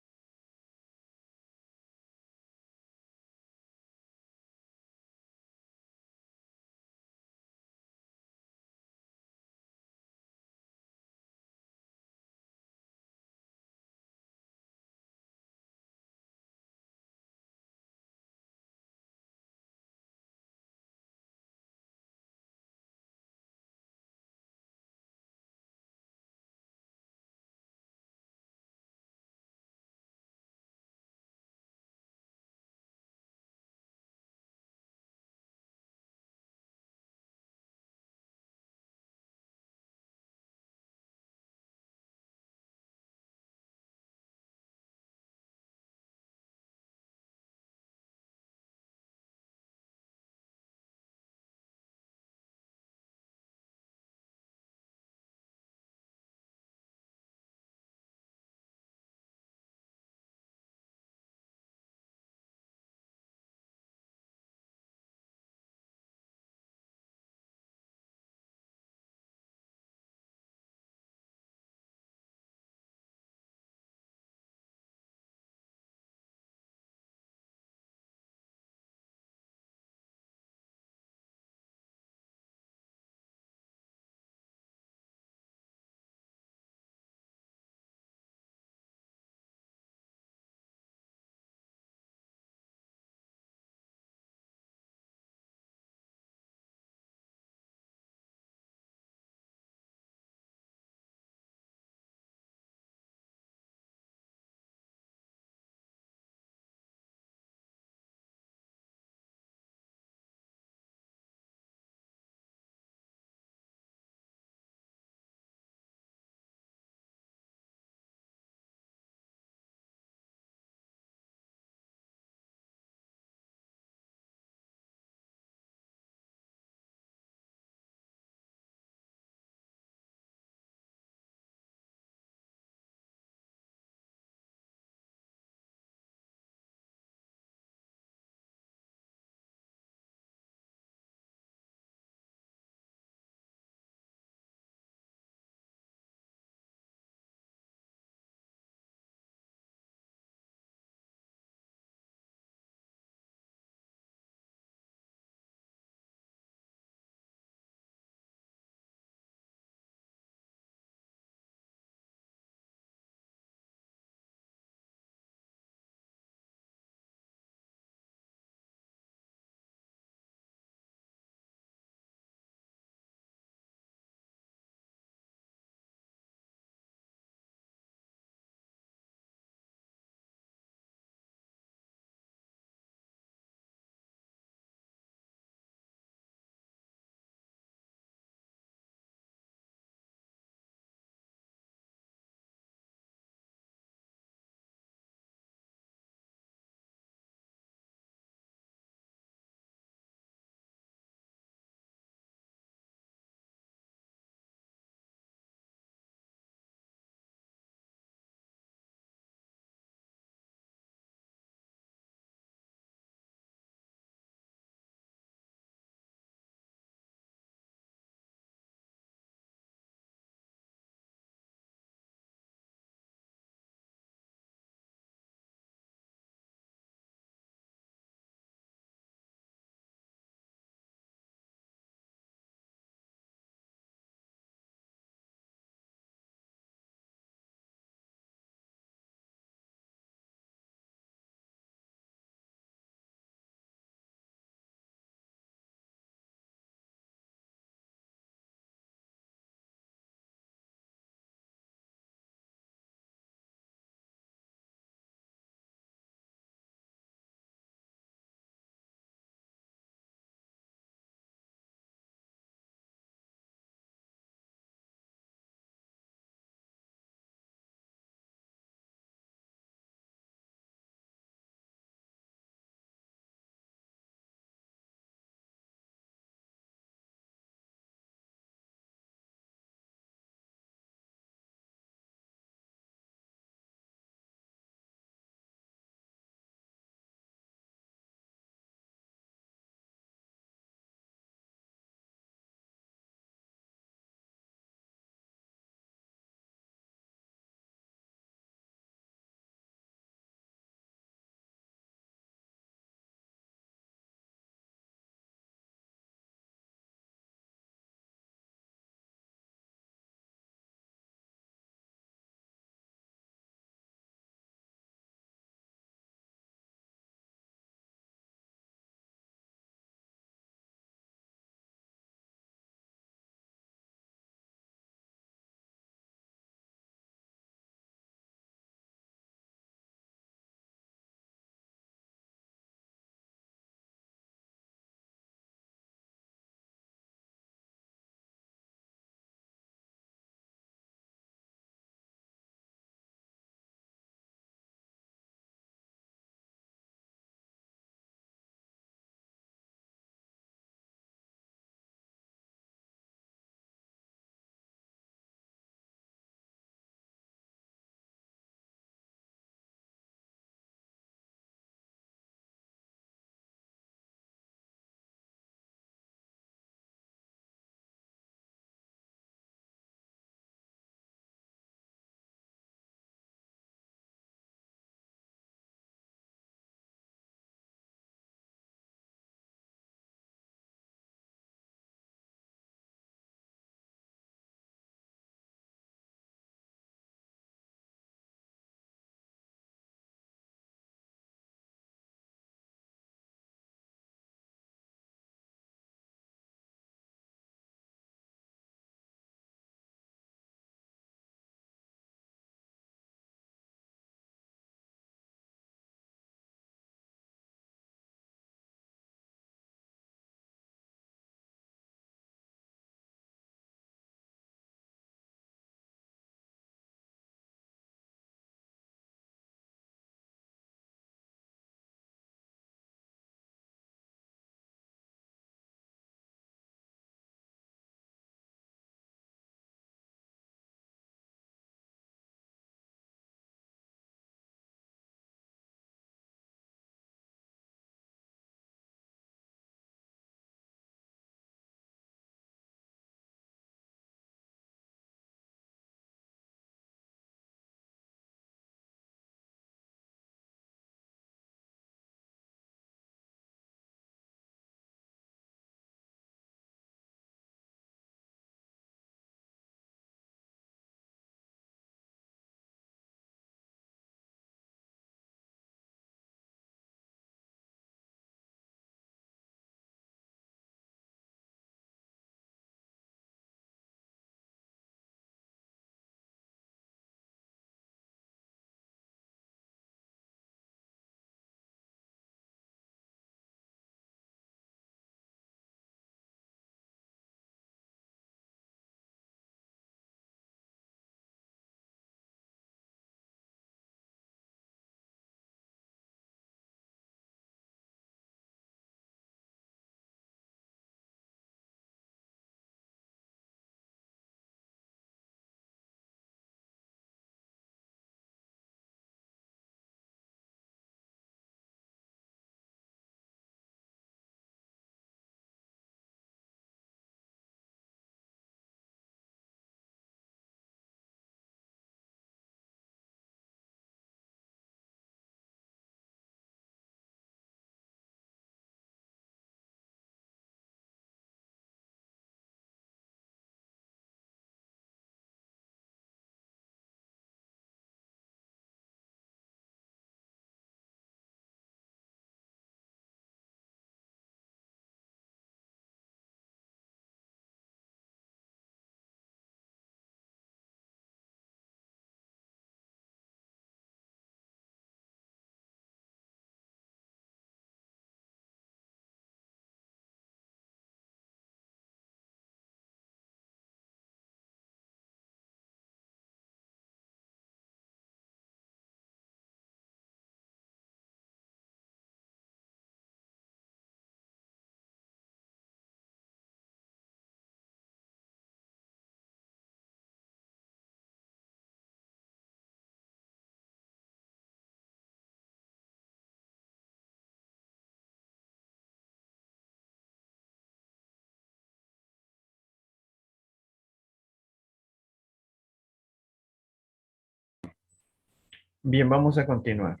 Bien, vamos a continuar.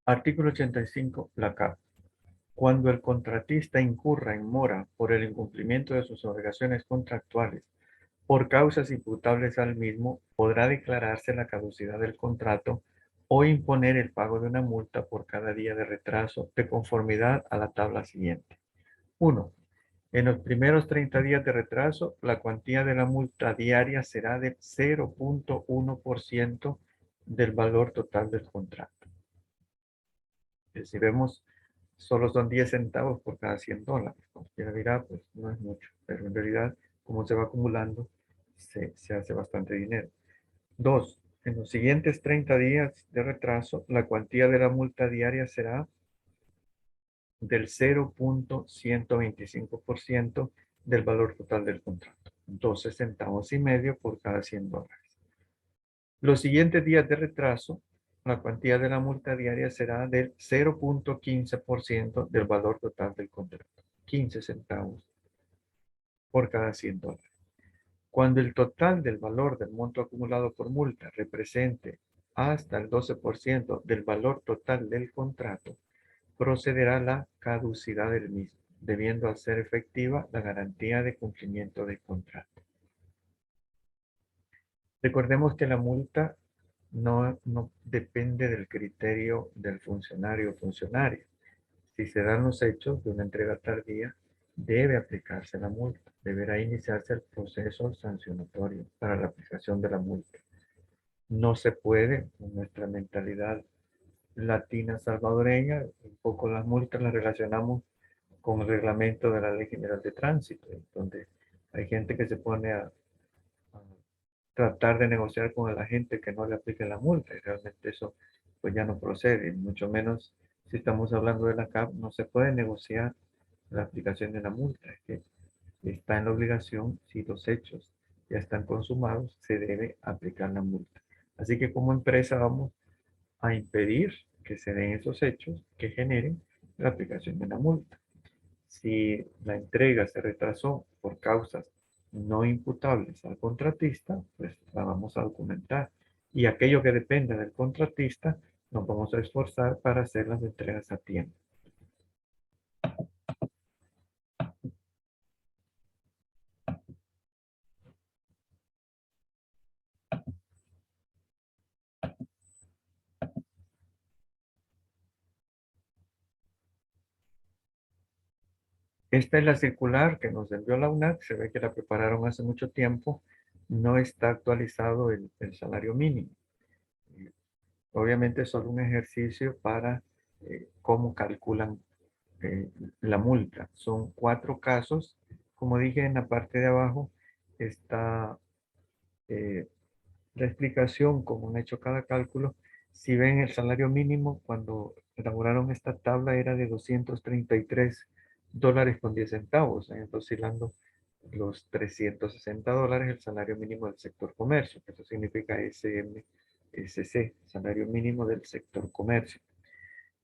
Artículo 85, la CAP. Cuando el contratista incurra en mora por el incumplimiento de sus obligaciones contractuales por causas imputables al mismo, podrá declararse la caducidad del contrato o imponer el pago de una multa por cada día de retraso de conformidad a la tabla siguiente. 1. En los primeros 30 días de retraso, la cuantía de la multa diaria será de 0.1% del valor total del contrato. Si vemos, solo son 10 centavos por cada $100. Cualquiera dirá, pues no es mucho, pero en realidad, como se va acumulando, se hace bastante dinero. 2. En los siguientes 30 días de retraso, la cuantía de la multa diaria será del 0.125% del valor total del contrato, 12 centavos y medio por cada $100. Los siguientes días de retraso, la cuantía de la multa diaria será del 0.15% del valor total del contrato, 15 centavos por cada $100. Cuando el total del valor del monto acumulado por multa represente hasta el 12% del valor total del contrato, procederá la caducidad del mismo, debiendo hacer efectiva la garantía de cumplimiento del contrato. Recordemos que la multa no depende del criterio del funcionario o funcionaria. Si se dan los hechos de una entrega tardía, debe aplicarse la multa. Deberá iniciarse el proceso sancionatorio para la aplicación de la multa. No se puede, con nuestra mentalidad latina salvadoreña, un poco las multas las relacionamos con el reglamento de la Ley General de Tránsito, donde hay gente que se pone a tratar de negociar con la gente que no le aplique la multa, y realmente eso pues ya no procede, mucho menos si estamos hablando de la CAP, no se puede negociar la aplicación de la multa, es que está en la obligación, si los hechos ya están consumados, se debe aplicar la multa. Así que como empresa vamos a impedir que se den esos hechos que generen la aplicación de la multa. Si la entrega se retrasó por causas no imputables al contratista, pues la vamos a documentar. Y aquello que dependa del contratista, nos vamos a esforzar para hacer las entregas a tiempo. Esta es la circular que nos envió la UNAC, se ve que la prepararon hace mucho tiempo, no está actualizado el salario mínimo. Obviamente es solo un ejercicio para cómo calculan la multa. Son 4 casos. Como dije, en la parte de abajo está eh, la explicación, cómo han hecho cada cálculo. Si ven el salario mínimo, cuando elaboraron esta tabla era de $233.10, está oscilando los $360 el salario mínimo del sector comercio. Eso significa SMSC, salario mínimo del sector comercio.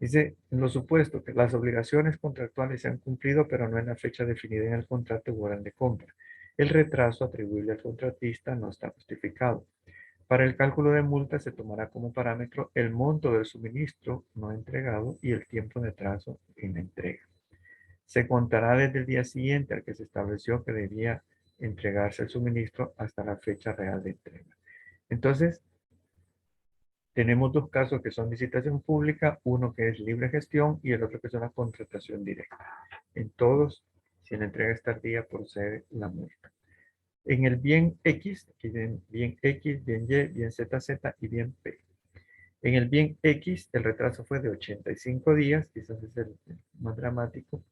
Dice, en lo supuesto que las obligaciones contractuales se han cumplido, pero no en la fecha definida en el contrato o orden de compra. El retraso atribuible al contratista no está justificado. Para el cálculo de multa se tomará como parámetro el monto del suministro no entregado y el tiempo de atraso en la entrega. Se contará desde el día siguiente al que se estableció que debía entregarse el suministro hasta la fecha real de entrega. Entonces, tenemos 2 casos que son licitación pública, uno que es libre gestión y el otro que es una contratación directa. En todos, si la entrega es tardía, procede la multa. En el bien X, aquí ven bien X, bien Y, bien ZZ y bien P. En el bien X, el retraso fue de 85 días, quizás es el más dramático.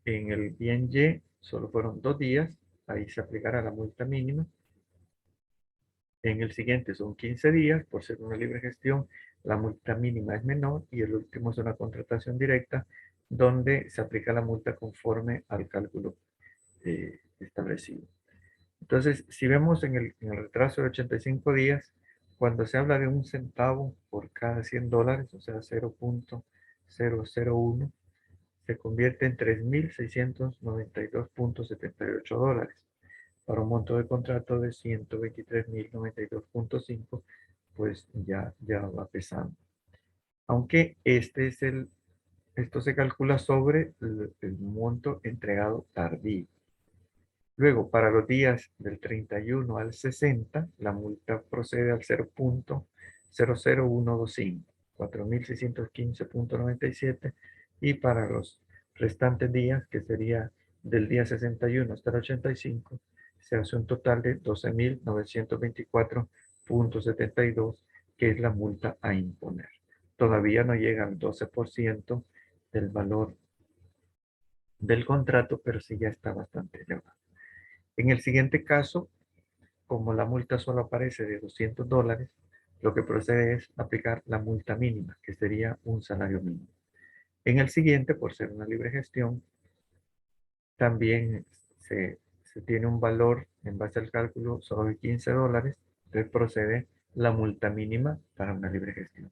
En el bien Y, solo fueron 2 días, ahí se aplicará la multa mínima. En el siguiente son 15 días, por ser una libre gestión, la multa mínima es menor y el último es una contratación directa, donde se aplica la multa conforme al cálculo establecido. Entonces, si vemos en el retraso de 85 días, cuando se habla de un centavo por cada $100, o sea, 0.001, se convierte en $3,692.78. para un monto de contrato de 123.092.5, pues ya va pesando. Aunque esto se calcula sobre el monto entregado tardío. Luego, para los días del 31 al 60, la multa procede al 0.00125, 4.615.97, y para los restantes días, que sería del día 61 hasta el 85, se hace un total de 12.924.72, que es la multa a imponer. Todavía no llega al 12% del valor del contrato, pero sí ya está bastante elevado. En el siguiente caso, como la multa solo aparece de $200, lo que procede es aplicar la multa mínima, que sería un salario mínimo. En el siguiente, por ser una libre gestión, también se tiene un valor en base al cálculo solo de $15, entonces procede la multa mínima para una libre gestión.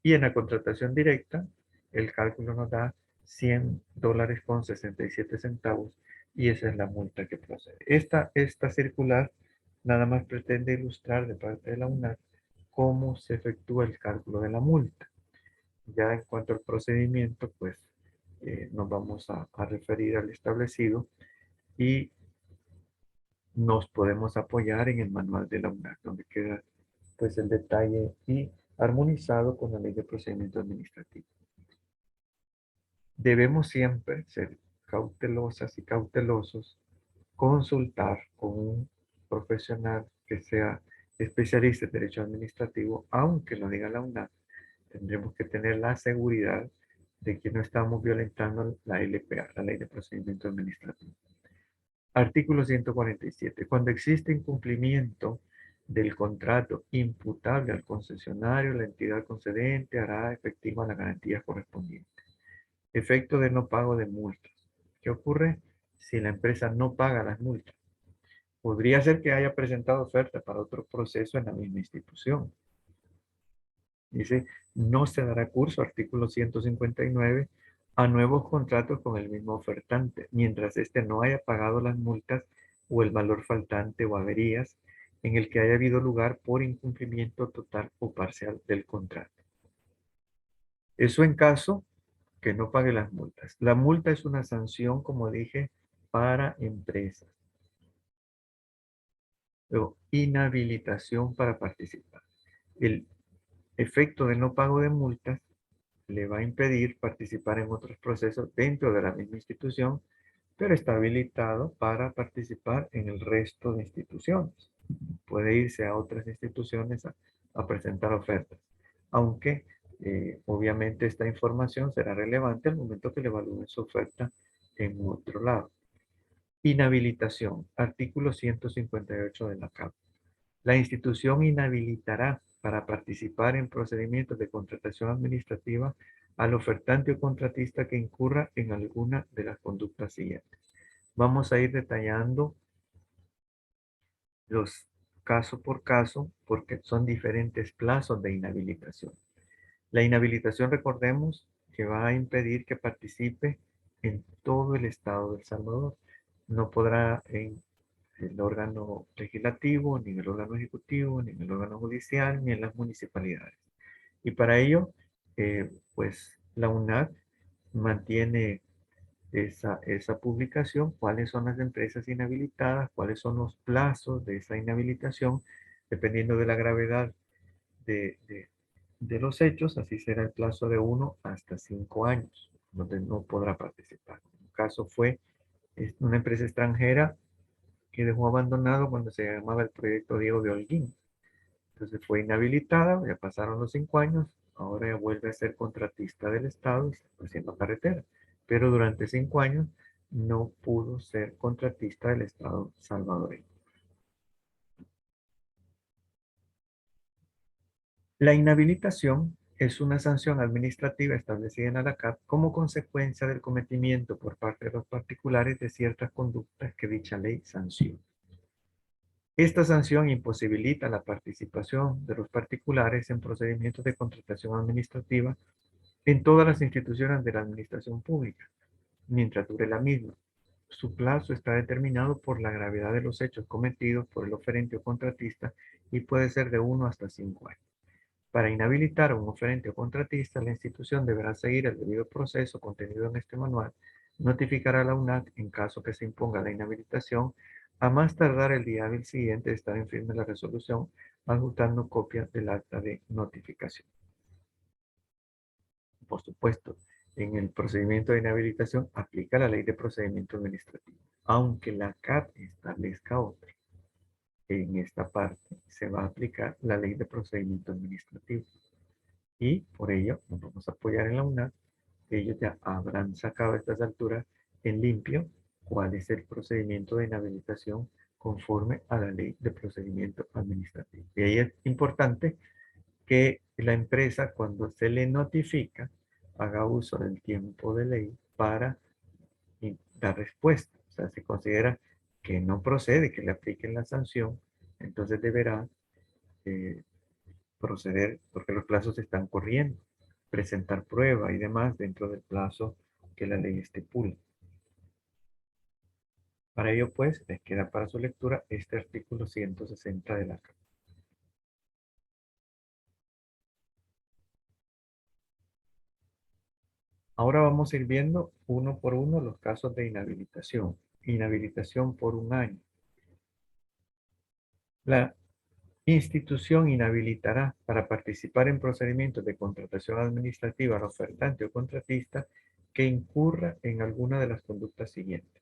Y en la contratación directa, el cálculo nos da $100.67, y esa es la multa que procede. Esta circular nada más pretende ilustrar de parte de la UNAC cómo se efectúa el cálculo de la multa. Ya en cuanto al procedimiento, pues nos vamos a referir al establecido, y nos podemos apoyar en el manual de la UNAC, donde queda pues el detalle y armonizado con la ley de procedimiento administrativo. Debemos siempre ser cautelosas y cautelosos, consultar con un profesional que sea especialista en derecho administrativo, aunque lo diga la UNAM. Tendremos que tener la seguridad de que no estamos violentando la LPA, la Ley de Procedimiento Administrativo. Artículo 147. Cuando existe incumplimiento del contrato imputable al concesionario, la entidad concedente hará efectiva la garantía correspondiente. Efecto de no pago de multas. ¿Qué ocurre si la empresa no paga las multas? Podría ser que haya presentado oferta para otro proceso en la misma institución. Dice, no se dará curso, artículo 159, a nuevos contratos con el mismo ofertante, mientras éste no haya pagado las multas o el valor faltante o averías en el que haya habido lugar por incumplimiento total o parcial del contrato. Eso en caso que no pague las multas. La multa es una sanción, como dije, para empresas. Luego, inhabilitación para participar. El efecto de no pago de multas le va a impedir participar en otros procesos dentro de la misma institución, pero está habilitado para participar en el resto de instituciones. Puede irse a otras instituciones a presentar ofertas, aunque obviamente esta información será relevante al momento que le evalúen su oferta en otro lado. Inhabilitación, artículo 158 de la CAP. La institución inhabilitará para participar en procedimientos de contratación administrativa al ofertante o contratista que incurra en alguna de las conductas siguientes. Vamos a ir detallando los caso por caso porque son diferentes plazos de inhabilitación. La inhabilitación, recordemos, que va a impedir que participe en todo el estado de El Salvador. No podrá en el órgano legislativo, ni en el órgano ejecutivo, ni en el órgano judicial, ni en las municipalidades. Y para ello, pues la UNAC mantiene esa publicación, cuáles son las empresas inhabilitadas, cuáles son los plazos de esa inhabilitación, dependiendo de la gravedad de, de- de los hechos. Así será el plazo de 1 hasta 5 años, donde no podrá participar. Un caso fue una empresa extranjera que dejó abandonado cuando se llamaba el proyecto Diego de Holguín. Entonces fue inhabilitada, ya pasaron los 5 años, ahora ya vuelve a ser contratista del Estado y está haciendo carretera. Pero durante 5 años no pudo ser contratista del Estado salvadoreño. La inhabilitación es una sanción administrativa establecida en la CAP como consecuencia del cometimiento por parte de los particulares de ciertas conductas que dicha ley sanciona. Esta sanción imposibilita la participación de los particulares en procedimientos de contratación administrativa en todas las instituciones de la administración pública, mientras dure la misma. su plazo está determinado por la gravedad de los hechos cometidos por el oferente o contratista y puede ser de 1 hasta 5 años. Para inhabilitar a un oferente o contratista, la institución deberá seguir el debido proceso contenido en este manual, notificar a la UNAC en caso que se imponga la inhabilitación, a más tardar el día hábil siguiente de estar en firme la resolución, adjuntando copia del acta de notificación. Por supuesto, en el procedimiento de inhabilitación aplica la ley de procedimiento administrativo, aunque la CAP establezca otra. En esta parte se va a aplicar la ley de procedimiento administrativo. Y por ello nos vamos a apoyar en la UNAC. Ellos ya habrán sacado a estas alturas en limpio cuál es el procedimiento de inhabilitación conforme a la ley de procedimiento administrativo. Y ahí es importante que la empresa, cuando se le notifica, haga uso del tiempo de ley para dar respuesta. O sea, si considera que no procede, que le apliquen la sanción, entonces deberá eh, proceder, porque los plazos están corriendo, presentar prueba y demás dentro del plazo que la ley estipula. Para ello, pues, les queda para su lectura este artículo 160 de la Carta. Ahora vamos a ir viendo uno por uno los casos de inhabilitación. Inhabilitación por 1 año. La institución inhabilitará para participar en procedimientos de contratación administrativa al ofertante o contratista que incurra en alguna de las conductas siguientes.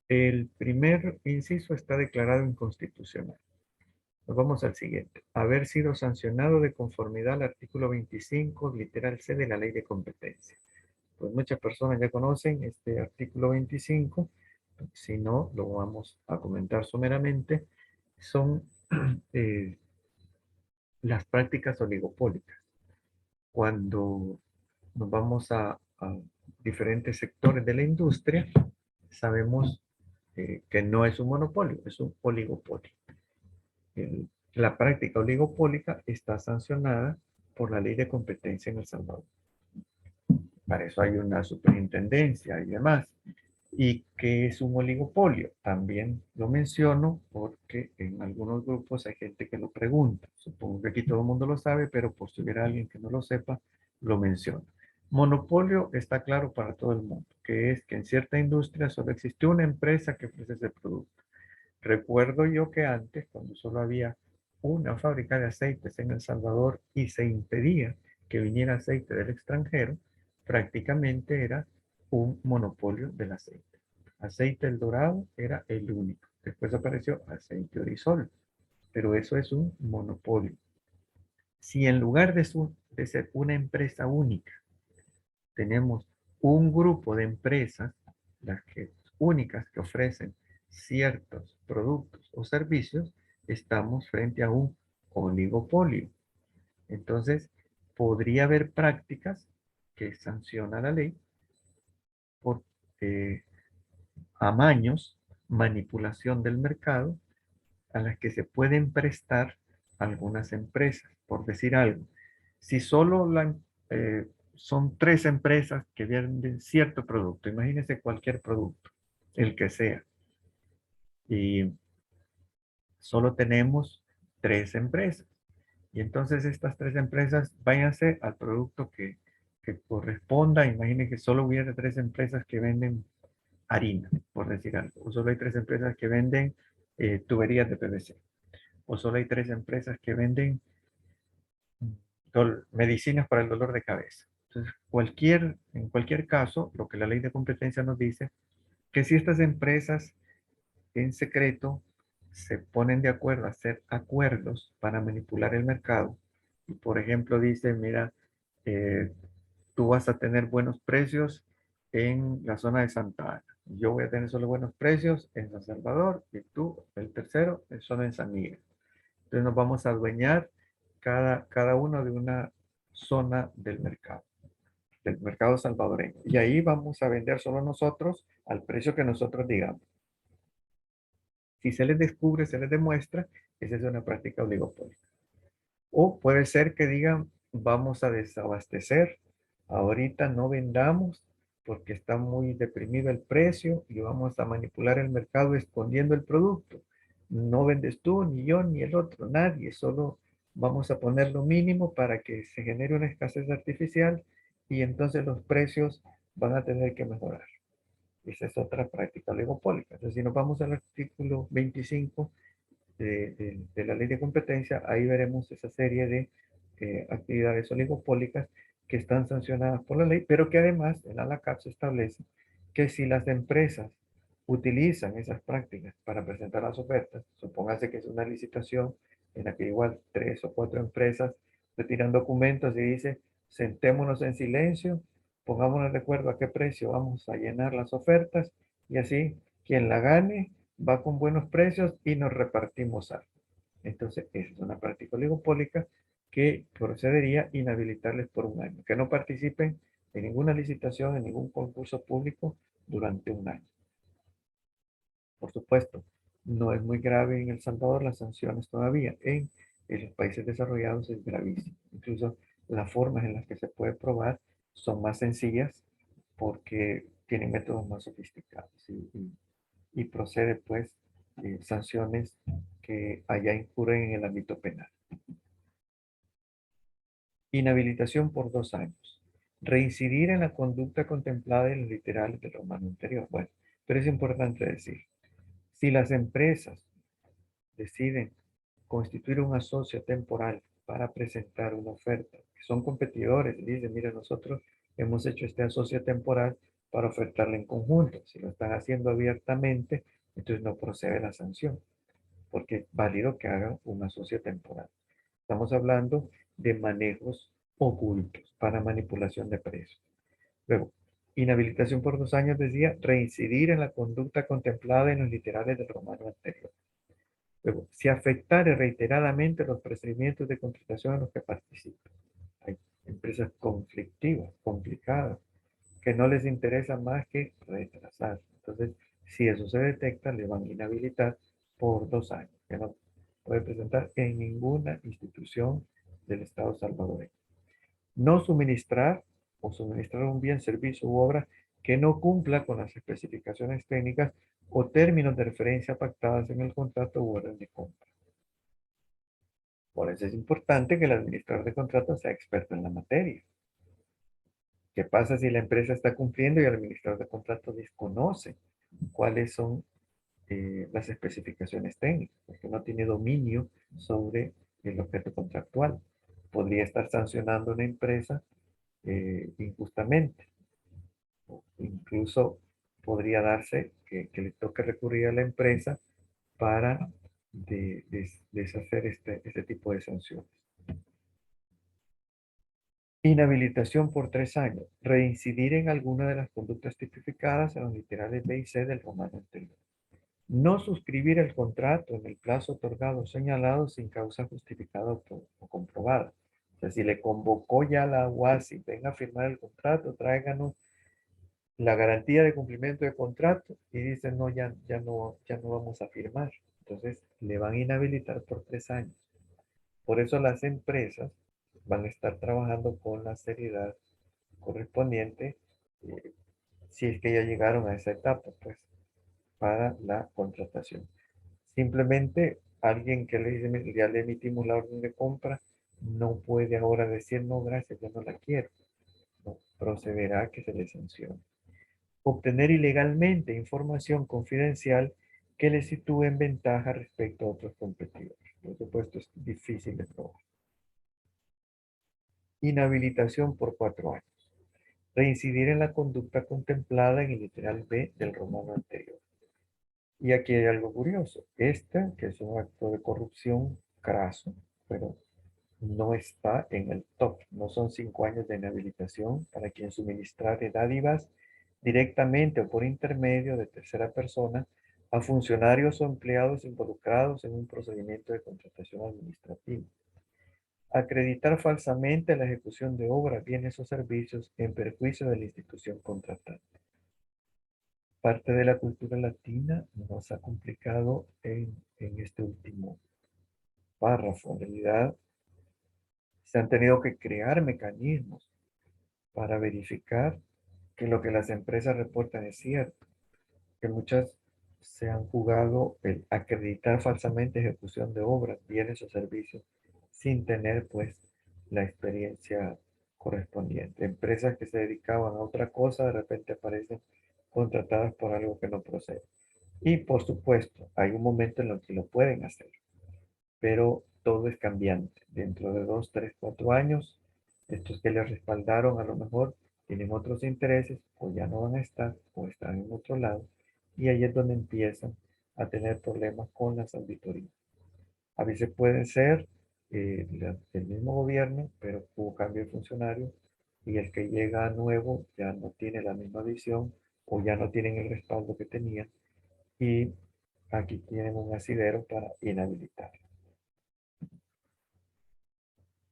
El primer inciso está declarado inconstitucional. Nos vamos al siguiente. Haber sido sancionado de conformidad al artículo 25, literal C de la Ley de Competencia. Pues muchas personas ya conocen este artículo 25. Si no, lo vamos a comentar someramente. Son las prácticas oligopólicas. Cuando nos vamos a diferentes sectores de la industria, sabemos que no es un monopolio, es un oligopolio. La práctica oligopólica está sancionada por la ley de competencia en El Salvador. Para eso hay una superintendencia y demás. ¿Y qué es un oligopolio? También lo menciono porque en algunos grupos hay gente que lo pregunta. Supongo que aquí todo el mundo lo sabe, pero por si hubiera alguien que no lo sepa, lo menciono. Monopolio está claro para todo el mundo, que es que en cierta industria solo existe una empresa que ofrece ese producto. Recuerdo yo que antes, cuando solo había una fábrica de aceites en El Salvador y se impedía que viniera aceite del extranjero, prácticamente era un monopolio del aceite. Aceite El Dorado era el único. Después apareció aceite Orisol, pero eso es un monopolio. Si en lugar de ser una empresa única, tenemos un grupo de empresas, las que, únicas que ofrecen ciertos productos o servicios, estamos frente a un oligopolio. Entonces, podría haber prácticas que sanciona la ley por amaños, manipulación del mercado, a las que se pueden prestar algunas empresas, por decir algo. Si solo son 3 empresas que venden cierto producto, imagínense cualquier producto, el que sea, y solo tenemos 3 empresas. Y entonces estas 3 empresas váyanse al producto que corresponda. Imaginen que solo hubiera 3 empresas que venden harina, por decir algo. O solo hay 3 empresas que venden tuberías de PVC. O solo hay 3 empresas que venden medicinas para el dolor de cabeza. Entonces, en cualquier caso, lo que la ley de competencia nos dice, que si estas empresas en secreto se ponen de acuerdo a hacer acuerdos para manipular el mercado, y por ejemplo dice, mira, eh, tú vas a tener buenos precios en la zona de Santa Ana. Yo voy a tener solo buenos precios en San Salvador y tú, el tercero, es solo en San Miguel. Entonces nos vamos a adueñar cada uno de una zona del mercado salvadoreño. Y ahí vamos a vender solo nosotros al precio que nosotros digamos. Si se les descubre, se les demuestra, esa es una práctica oligopólica. O puede ser que digan, vamos a desabastecer, ahorita no vendamos porque está muy deprimido el precio y vamos a manipular el mercado escondiendo el producto. No vendes tú, ni yo, ni el otro, nadie, solo vamos a poner lo mínimo para que se genere una escasez artificial y entonces los precios van a tener que mejorar. Esa es otra práctica oligopólica. Entonces, si nos vamos al artículo 25 de la ley de competencia, ahí veremos esa serie de actividades oligopólicas que están sancionadas por la ley, pero que además en la LACAP se establece que si las empresas utilizan esas prácticas para presentar las ofertas, supóngase que es una licitación en la que igual 3 o 4 empresas retiran documentos y dice, sentémonos en silencio, pongámonos de acuerdo a qué precio vamos a llenar las ofertas y así quien la gane va con buenos precios y nos repartimos algo. Entonces, esa es una práctica oligopólica que procedería a inhabilitarles por un año, que no participen en ninguna licitación, en ningún concurso público durante un año. Por supuesto, no es muy grave en El Salvador las sanciones todavía. En los países desarrollados es gravísimo. Incluso las formas en las que se puede probar son más sencillas porque tienen métodos más sofisticados y procede pues sanciones que allá incurren en el ámbito penal. Inhabilitación por 2 años. Reincidir en la conducta contemplada en los literales del romano anterior. Bueno, pero es importante decir, si las empresas deciden constituir un asocio temporal para presentar una oferta, que son competidores y dicen, mira, nosotros hemos hecho este asocio temporal para ofertarle en conjunto. Si lo están haciendo abiertamente, entonces no procede la sanción, porque es válido que hagan un asocio temporal. Estamos hablando de manejos ocultos para manipulación de precios. Luego, inhabilitación por 2 años decía reincidir en la conducta contemplada en los literales del romano anterior. Luego, si afectare reiteradamente los procedimientos de contratación en los que participan. Hay empresas conflictivas, complicadas, que no les interesa más que retrasar. Entonces, si eso se detecta, le van a inhabilitar por 2 años, que no puede presentar en ninguna institución del Estado salvadoreño. No suministrar o suministrar un bien, servicio u obra que no cumpla con las especificaciones técnicas o términos de referencia pactadas en el contrato u orden de compra. Por eso es importante que el administrador de contratos sea experto en la materia. ¿Qué pasa si la empresa está cumpliendo y el administrador de contratos desconoce cuáles son las especificaciones técnicas? Porque no tiene dominio sobre el objeto contractual. Podría estar sancionando a una empresa injustamente. Incluso podría darse que le toque recurrir a la empresa para deshacer este tipo de sanciones. Inhabilitación por 3 años. Reincidir en alguna de las conductas tipificadas en los literales B y C del romano anterior. No suscribir el contrato en el plazo otorgado o señalado sin causa justificada o comprobada. O sea, si le convocó ya la UASI, venga a firmar el contrato, tráiganos la garantía de cumplimiento de contrato y dicen, no, ya no vamos a firmar. Entonces, le van a inhabilitar por 3 años. Por eso las empresas van a estar trabajando con la seriedad correspondiente, eh, si es que ya llegaron a esa etapa, pues, para la contratación. Simplemente alguien que le dice, "Mire, ya le emitimos la orden de compra, no puede ahora decir, no, gracias, yo no la quiero. No, procederá a que se le sancione. Obtener ilegalmente información confidencial que le sitúe en ventaja respecto a otros competidores. Por supuesto, es difícil de probar. Inhabilitación por 4 años. Reincidir en la conducta contemplada en el literal B del romano anterior. Y aquí hay algo curioso. Este, que es un acto de corrupción craso, pero no está en el top. No son 5 años de inhabilitación para quien suministrare dádivas directamente o por intermedio de tercera persona a funcionarios o empleados involucrados en un procedimiento de contratación administrativa. Acreditar falsamente la ejecución de obras, bienes o servicios en perjuicio de la institución contratante. Parte de la cultura latina nos ha complicado en este último párrafo. En realidad, se han tenido que crear mecanismos para verificar que lo que las empresas reportan es cierto, que muchas se han jugado el acreditar falsamente ejecución de obras, bienes o servicios sin tener pues la experiencia correspondiente. Empresas que se dedicaban a otra cosa de repente aparecen contratadas por algo que no procede. Y por supuesto, hay un momento en el que lo pueden hacer, pero todo es cambiante. Dentro de 2, 3, 4 años, estos que les respaldaron a lo mejor tienen otros intereses o ya no van a estar o están en otro lado y ahí es donde empiezan a tener problemas con las auditorías. A veces pueden ser el mismo gobierno, pero hubo cambio de funcionario y el que llega nuevo ya no tiene la misma visión o ya no tienen el respaldo que tenían y aquí tienen un asidero para inhabilitar.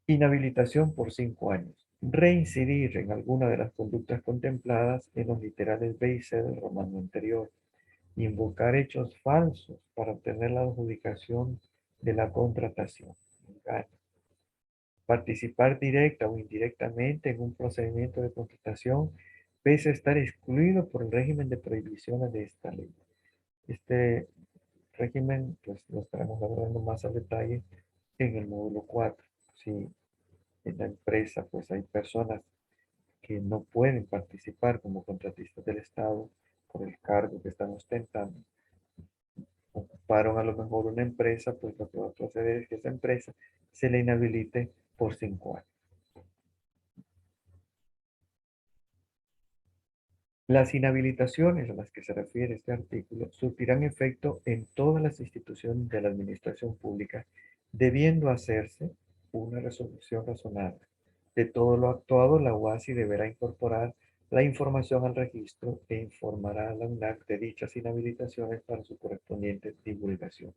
Inhabilitación por 5 años. Reincidir en alguna de las conductas contempladas en los literales B y C del romano anterior. Invocar hechos falsos para obtener la adjudicación de la contratación. Engaño. Participar directa o indirectamente en un procedimiento de contratación pese a estar excluido por el régimen de prohibiciones de esta ley. Este régimen, pues lo estaremos hablando más a detalle en el módulo 4. Si en la empresa, pues hay personas que no pueden participar como contratistas del Estado por el cargo que están ostentando. Ocuparon a lo mejor una empresa, pues lo que va a proceder es que esa empresa se le inhabilite por 5 años. Las inhabilitaciones a las que se refiere este artículo surtirán efecto en todas las instituciones de la administración pública, debiendo hacerse una resolución razonable. De todo lo actuado, la UASI deberá incorporar la información al registro e informará a la UNAC de dichas inhabilitaciones para su correspondiente divulgación.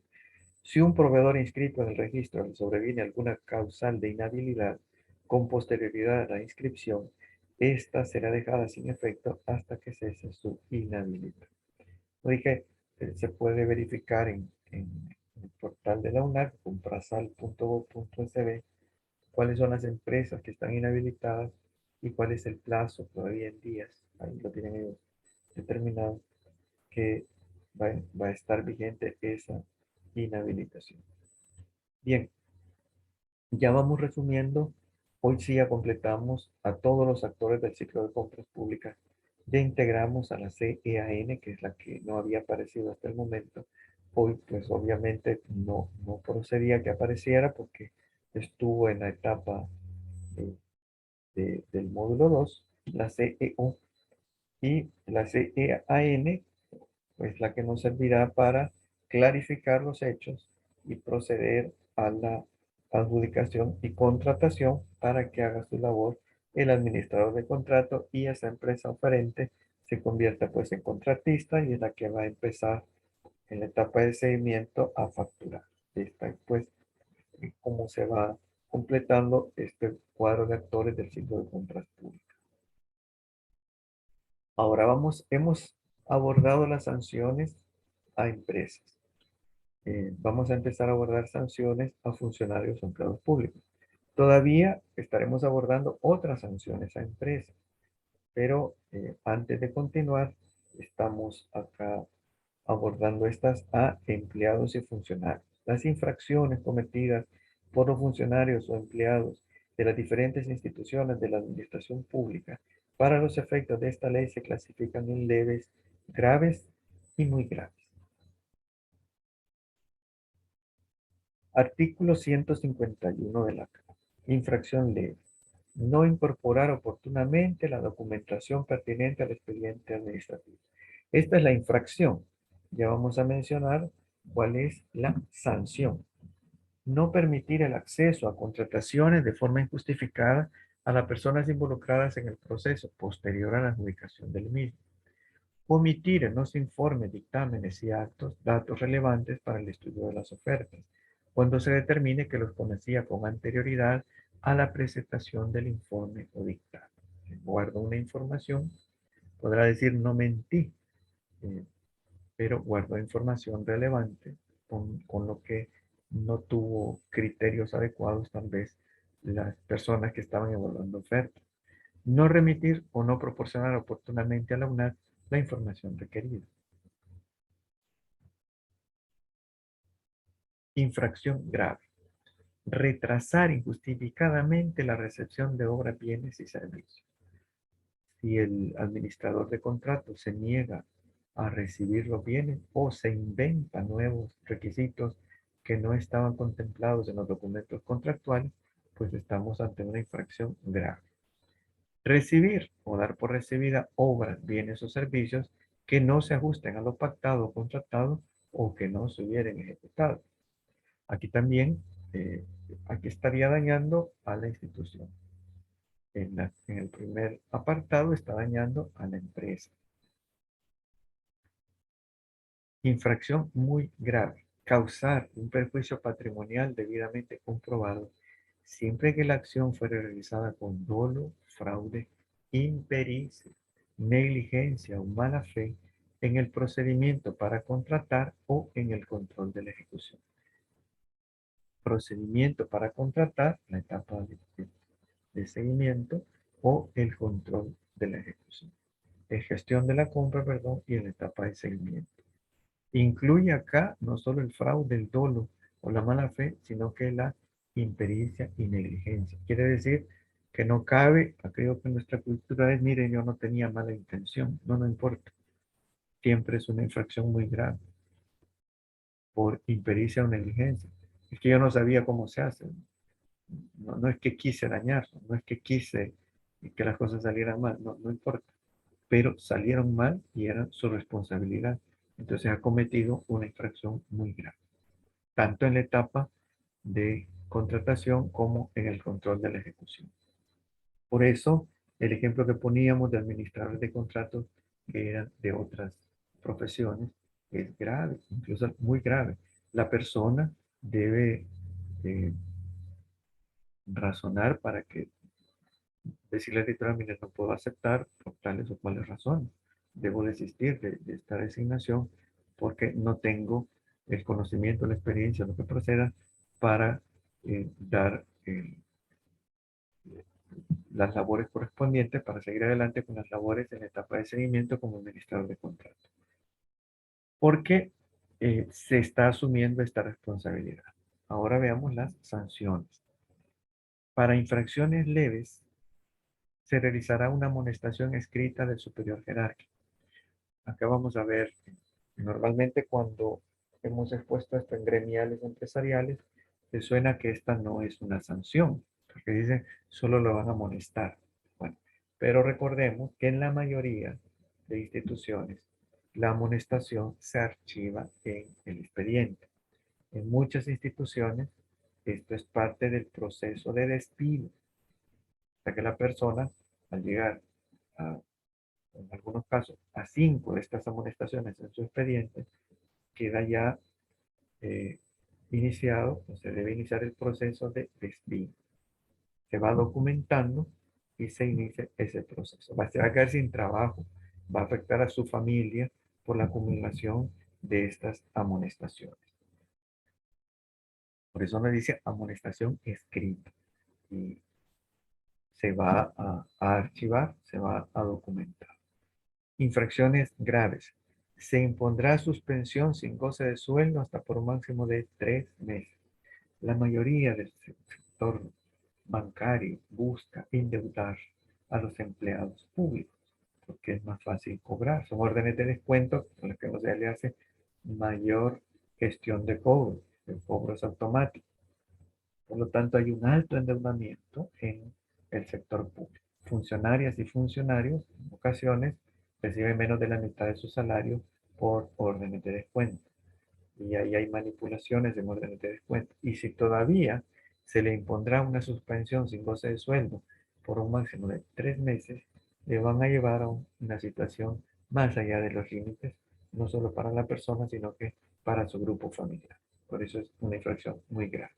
Si un proveedor inscrito en el registro le sobreviene alguna causal de inhabilidad con posterioridad a la inscripción, esta será dejada sin efecto hasta que cese su inhabilidad. Como dije, se puede verificar en el portal de la UNAC, comprasal.gov.sb, cuáles son las empresas que están inhabilitadas y cuál es el plazo todavía en días. Ahí lo tienen ellos determinado que va a estar vigente esa inhabilitación. Bien, ya vamos resumiendo. Hoy sí ya completamos a todos los actores del ciclo de compras públicas. Ya integramos a la CEAN, que es la que no había aparecido hasta el momento. Hoy, pues obviamente no procedía que apareciera porque estuvo en la etapa del módulo 2, la CEO, y la CEAN es la que nos servirá para clarificar los hechos y proceder a la adjudicación y contratación para que haga su labor el administrador de contrato y esa empresa oferente se convierta pues en contratista y es la que va a empezar en la etapa de seguimiento a facturar. Esta pues cómo se va completando este cuadro de actores del ciclo de compras públicas. Ahora hemos abordado las sanciones a empresas. Vamos a empezar a abordar sanciones a funcionarios o empleados públicos. Todavía estaremos abordando otras sanciones a empresas, pero antes de continuar, estamos acá abordando estas a empleados y funcionarios. Las infracciones cometidas por los funcionarios o empleados de las diferentes instituciones de la administración pública para los efectos de esta ley se clasifican en leves, graves y muy graves. Artículo 151 de la CAA. Infracción leve. No incorporar oportunamente la documentación pertinente al expediente administrativo. Esta es la infracción. Ya vamos a mencionar cuál es la sanción. No permitir el acceso a contrataciones de forma injustificada a las personas involucradas en el proceso posterior a la adjudicación del mismo. Omitir en los informes, dictámenes y actos datos relevantes para el estudio de las ofertas, cuando se determine que los conocía con anterioridad a la presentación del informe o dictamen. Si guardo una información, podrá decir no mentí, eh, pero guardo información relevante con lo que no tuvo criterios adecuados tal vez las personas que estaban evaluando ofertas. No remitir o no proporcionar oportunamente a la UNAD la información requerida. Infracción grave. Retrasar injustificadamente la recepción de obras, bienes y servicios. Si el administrador de contratos se niega a recibir los bienes o se inventa nuevos requisitos que no estaban contemplados en los documentos contractuales, pues estamos ante una infracción grave. Recibir o dar por recibida obras, bienes o servicios que no se ajusten a lo pactado o contratado o que no se hubieran ejecutado. Aquí también, aquí estaría dañando a la institución. En el primer apartado está dañando a la empresa. Infracción muy grave. Causar un perjuicio patrimonial debidamente comprobado siempre que la acción fuera realizada con dolo, fraude, impericia, negligencia o mala fe en el procedimiento para contratar o en el control de la ejecución. Procedimiento para contratar, la etapa de seguimiento o el control de la ejecución. Gestión de la compra, perdón, y en la etapa de seguimiento. Incluye acá no solo el fraude, el dolo o la mala fe, sino que la impericia y negligencia. Quiere decir que no cabe aquello que en nuestra cultura es, miren, yo no tenía mala intención. No, no importa. Siempre es una infracción muy grave por impericia o negligencia. Es que yo no sabía cómo se hace. No, no es que quise dañar, no es que quise que las cosas salieran mal, no, no importa. Pero salieron mal y era su responsabilidad. Entonces ha cometido una infracción muy grave, tanto en la etapa de contratación como en el control de la ejecución. Por eso, el ejemplo que poníamos de administradores de contratos que eran de otras profesiones es grave, incluso muy grave. La persona debe eh, razonar para que decirle al titular, mire, no puedo aceptar por tales o cuales razones. Debo desistir de esta designación porque no tengo el conocimiento, la experiencia, lo que proceda para dar las labores correspondientes para seguir adelante con las labores en la etapa de seguimiento como administrador de contrato. Porque se está asumiendo esta responsabilidad. Ahora veamos las sanciones. Para infracciones leves, se realizará una amonestación escrita del superior jerárquico. Acá vamos a ver, normalmente cuando hemos expuesto esto en gremiales empresariales, te suena que esta no es una sanción, porque dicen solo lo van a amonestar. Bueno, pero recordemos que en la mayoría de instituciones la amonestación se archiva en el expediente. En muchas instituciones esto es parte del proceso de despido, o sea que la persona al llegar a, en algunos casos, a 5 de estas amonestaciones en su expediente, queda ya eh, iniciado, o se debe iniciar el proceso de despido. Se va documentando y se inicia ese proceso. Se va a quedar sin trabajo, va a afectar a su familia por la acumulación de estas amonestaciones. Por eso me dice amonestación escrita. Y se va a archivar, se va a documentar. Infracciones graves. Se impondrá suspensión sin goce de sueldo hasta por un máximo de 3 meses. La mayoría del sector bancario busca endeudar a los empleados públicos porque es más fácil cobrar. Son órdenes de descuento con las que no se le hace mayor gestión de cobro. El cobro es automático. Por lo tanto, hay un alto endeudamiento en el sector público. Funcionarias y funcionarios, en ocasiones, reciben menos de la mitad de su salario por órdenes de descuento. Y ahí hay manipulaciones en órdenes de descuento. Y si todavía se le impondrá una suspensión sin goce de sueldo por un máximo de 3 meses, le van a llevar a una situación más allá de los límites, no solo para la persona, sino que para su grupo familiar. Por eso es una infracción muy grave.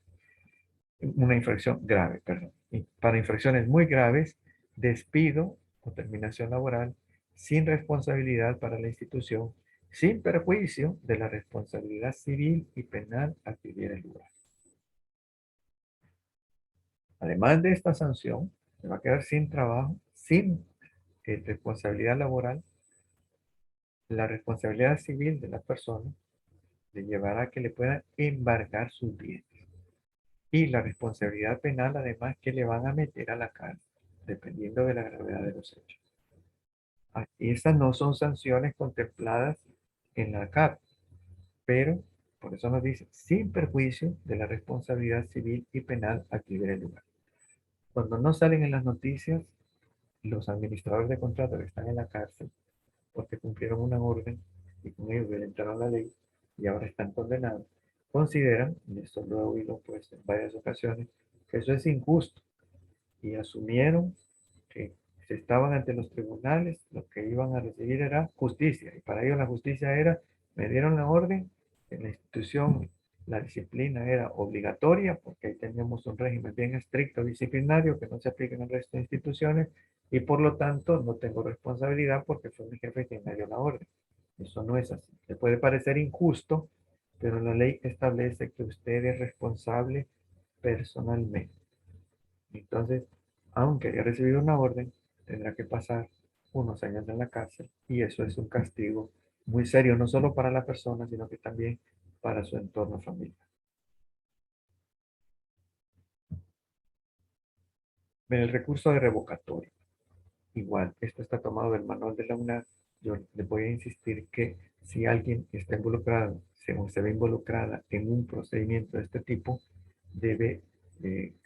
Una infracción grave, perdón. Y para infracciones muy graves, despido o terminación laboral sin responsabilidad para la institución, sin perjuicio de la responsabilidad civil y penal a que diera lugar. Además de esta sanción, se va a quedar sin trabajo, sin responsabilidad laboral, la responsabilidad civil de la persona le llevará a que le puedan embargar sus bienes. Y la responsabilidad penal, además, que le van a meter a la cárcel, dependiendo de la gravedad de los hechos. Estas no son sanciones contempladas en la CAP, pero por eso nos dice, sin perjuicio de la responsabilidad civil y penal a que el lugar. Cuando no salen en las noticias, los administradores de contratos que están en la cárcel porque cumplieron una orden y con ello violentaron la ley y ahora están condenados, consideran, y esto lo he oído pues en varias ocasiones, que eso es injusto y asumieron que si estaban ante los tribunales, lo que iban a recibir era justicia y para ellos la justicia era, me dieron la orden, en la institución la disciplina era obligatoria porque ahí teníamos un régimen bien estricto disciplinario que no se aplica en el resto de instituciones y por lo tanto no tengo responsabilidad porque fue mi jefe quien me dio la orden. Eso no es así. Le puede parecer injusto, pero la ley establece que usted es responsable personalmente. Entonces, aunque haya recibido una orden, tendrá que pasar unos años en la cárcel y eso es un castigo muy serio, no solo para la persona, sino que también para su entorno familiar. El recurso de revocatoria. Igual, esto está tomado del manual de la UNAM. Yo le voy a insistir que si alguien está involucrado, se ve involucrada en un procedimiento de este tipo, debe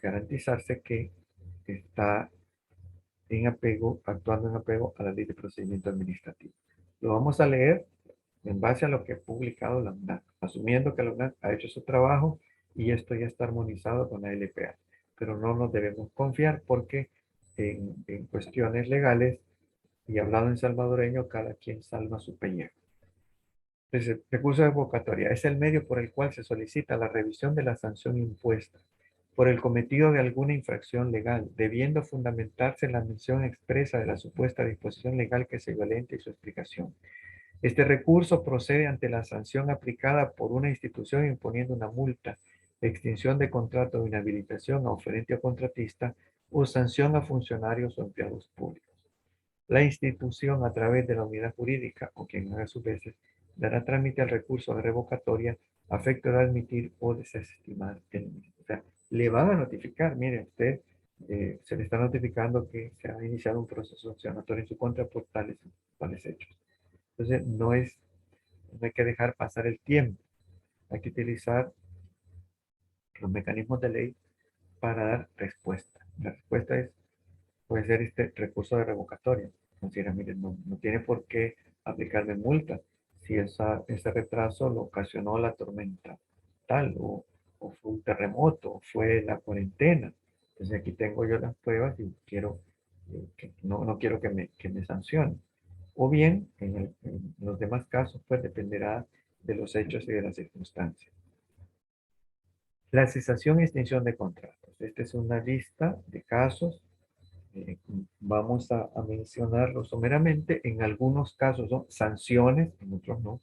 garantizarse que está en apego, actuando en apego a la ley de procedimiento administrativo. Lo vamos a leer en base a lo que ha publicado la UNAM, asumiendo que la UNAM ha hecho su trabajo y esto ya está armonizado con la LPA. Pero no nos debemos confiar porque en cuestiones legales y hablado en salvadoreño, cada quien salva su pellejo. Entonces, recurso de revocatoria es el medio por el cual se solicita la revisión de la sanción impuesta por el cometido de alguna infracción legal, debiendo fundamentarse en la mención expresa de la supuesta disposición legal que se violente y su explicación. Este recurso procede ante la sanción aplicada por una institución imponiendo una multa, extinción de contrato o inhabilitación a oferente o contratista o sanción a funcionarios o empleados públicos. La institución, a través de la unidad jurídica o quien haga sus veces, dará trámite al recurso de revocatoria a efecto de admitir o desestimar el mismo. O sea, le van a notificar, mire, usted se le está notificando que se ha iniciado un proceso sancionatorio en su contra por tales hechos. Entonces, no hay que dejar pasar el tiempo. Hay que utilizar los mecanismos de ley para dar respuesta. La respuesta puede ser este recurso de revocatoria. Considera, mire, no tiene por qué aplicarme multa si ese retraso lo ocasionó la tormenta tal, o fue un terremoto, o fue la cuarentena. Entonces aquí tengo yo las pruebas y quiero, no quiero que me sancionen. O bien, en los demás casos, pues dependerá de los hechos y de las circunstancias. La cesación y extinción de contratos. Esta es una lista de casos. Vamos a mencionarlo someramente. En algunos casos son sanciones, en otros no.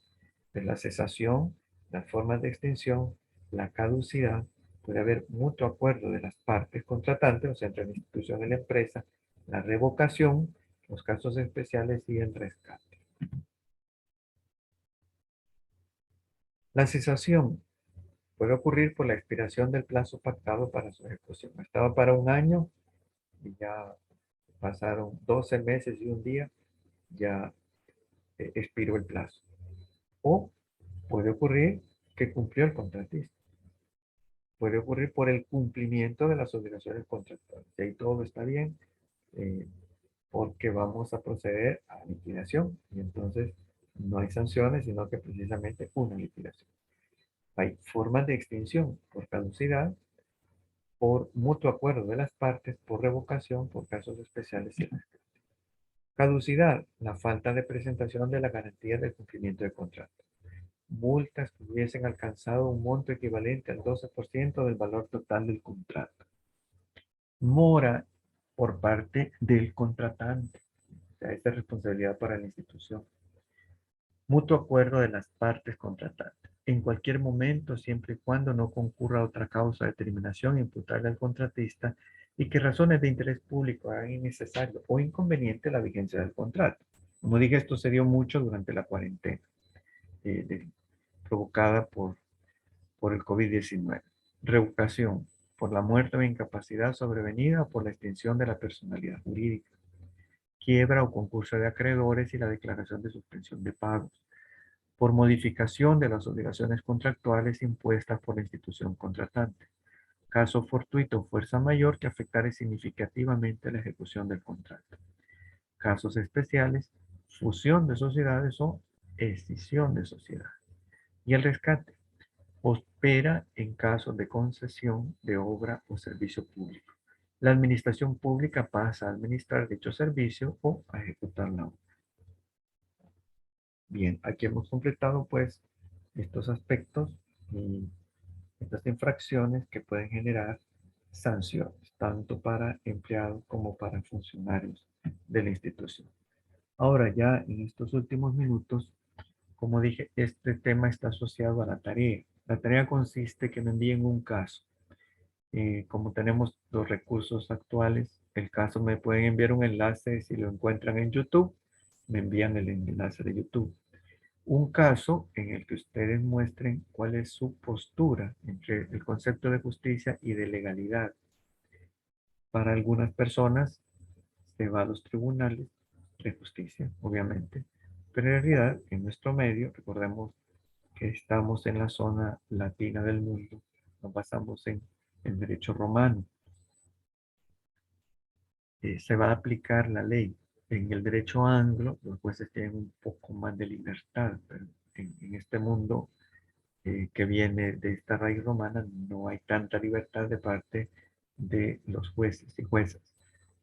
De la cesación, las formas de extinción, la caducidad. Puede haber mutuo acuerdo de las partes contratantes, o sea, entre la institución y la empresa, la revocación, los casos especiales y el rescate. La cesación puede ocurrir por la expiración del plazo pactado para su ejecución. Estaba para un año y ya pasaron 12 meses y un día, ya expiró el plazo. O puede ocurrir que cumplió el contratista. Puede ocurrir por el cumplimiento de las obligaciones contractuales. Y ahí todo está bien, eh, porque vamos a proceder a liquidación. Y entonces no hay sanciones, sino que precisamente una liquidación. Hay formas de extinción por caducidad, por mutuo acuerdo de las partes, por revocación, por casos especiales y rescate. Caducidad, la falta de presentación de la garantía del cumplimiento de contrato. Multas que hubiesen alcanzado un monto equivalente al 12% del valor total del contrato. Mora por parte del contratante. O sea, esta es responsabilidad para la institución. Mutuo acuerdo de las partes contratantes. En cualquier momento, siempre y cuando no concurra otra causa de terminación imputable al contratista, y que razones de interés público hagan innecesario o inconveniente la vigencia del contrato. Como dije, esto se dio mucho durante la cuarentena provocada por el COVID-19. Revocación por la muerte o incapacidad sobrevenida o por la extinción de la personalidad jurídica. Quiebra o concurso de acreedores y la declaración de suspensión de pagos. Por modificación de las obligaciones contractuales impuestas por la institución contratante. Caso fortuito o fuerza mayor que afectare significativamente la ejecución del contrato. Casos especiales, fusión de sociedades o escisión de sociedades. Y el rescate opera en casos de concesión de obra o servicio público. La administración pública pasa a administrar dicho servicio o a ejecutar la obra. Bien, aquí hemos completado pues estos aspectos y estas infracciones que pueden generar sanciones, tanto para empleados como para funcionarios de la institución. Ahora ya en estos últimos minutos, como dije, este tema está asociado a la tarea. La tarea consiste que me envíen un caso. Como tenemos los recursos actuales, el caso me pueden enviar un enlace si lo encuentran en YouTube, me envían el enlace de YouTube. Un caso en el que ustedes muestren cuál es su postura entre el concepto de justicia y de legalidad. Para algunas personas se va a los tribunales de justicia, obviamente, pero en realidad en nuestro medio, recordemos que estamos en la zona latina del mundo, nos basamos en el derecho romano. Se va a aplicar la ley. En el derecho anglo, los jueces tienen un poco más de libertad, pero en este mundo que viene de esta raíz romana, no hay tanta libertad de parte de los jueces y juezas.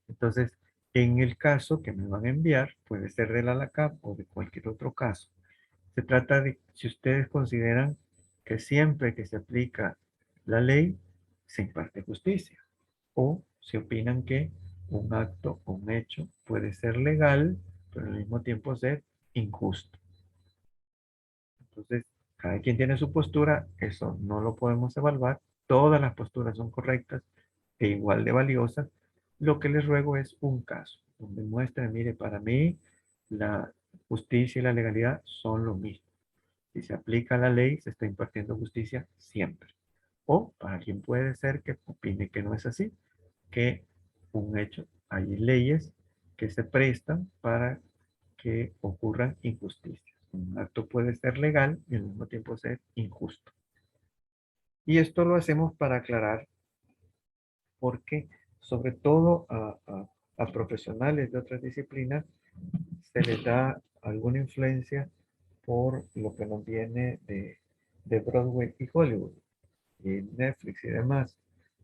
Entonces, en el caso que me van a enviar, puede ser del ALACAP o de cualquier otro caso. Se trata de si ustedes consideran que siempre que se aplica la ley, se imparte justicia. O si opinan que un acto o un hecho puede ser legal, pero al mismo tiempo ser injusto. Entonces, cada quien tiene su postura, eso no lo podemos evaluar. Todas las posturas son correctas e igual de valiosas. Lo que les ruego es un caso, donde muestren, mire, para mí la justicia y la legalidad son lo mismo. Si se aplica la ley, se está impartiendo justicia siempre. O para quien puede ser que opine que no es así, que un hecho, hay leyes que se prestan para que ocurran injusticias. Un acto puede ser legal y al mismo tiempo ser injusto. Y esto lo hacemos para aclarar porque, sobre todo a profesionales de otras disciplinas, se les da alguna influencia por lo que nos viene de Broadway y Hollywood, y Netflix y demás,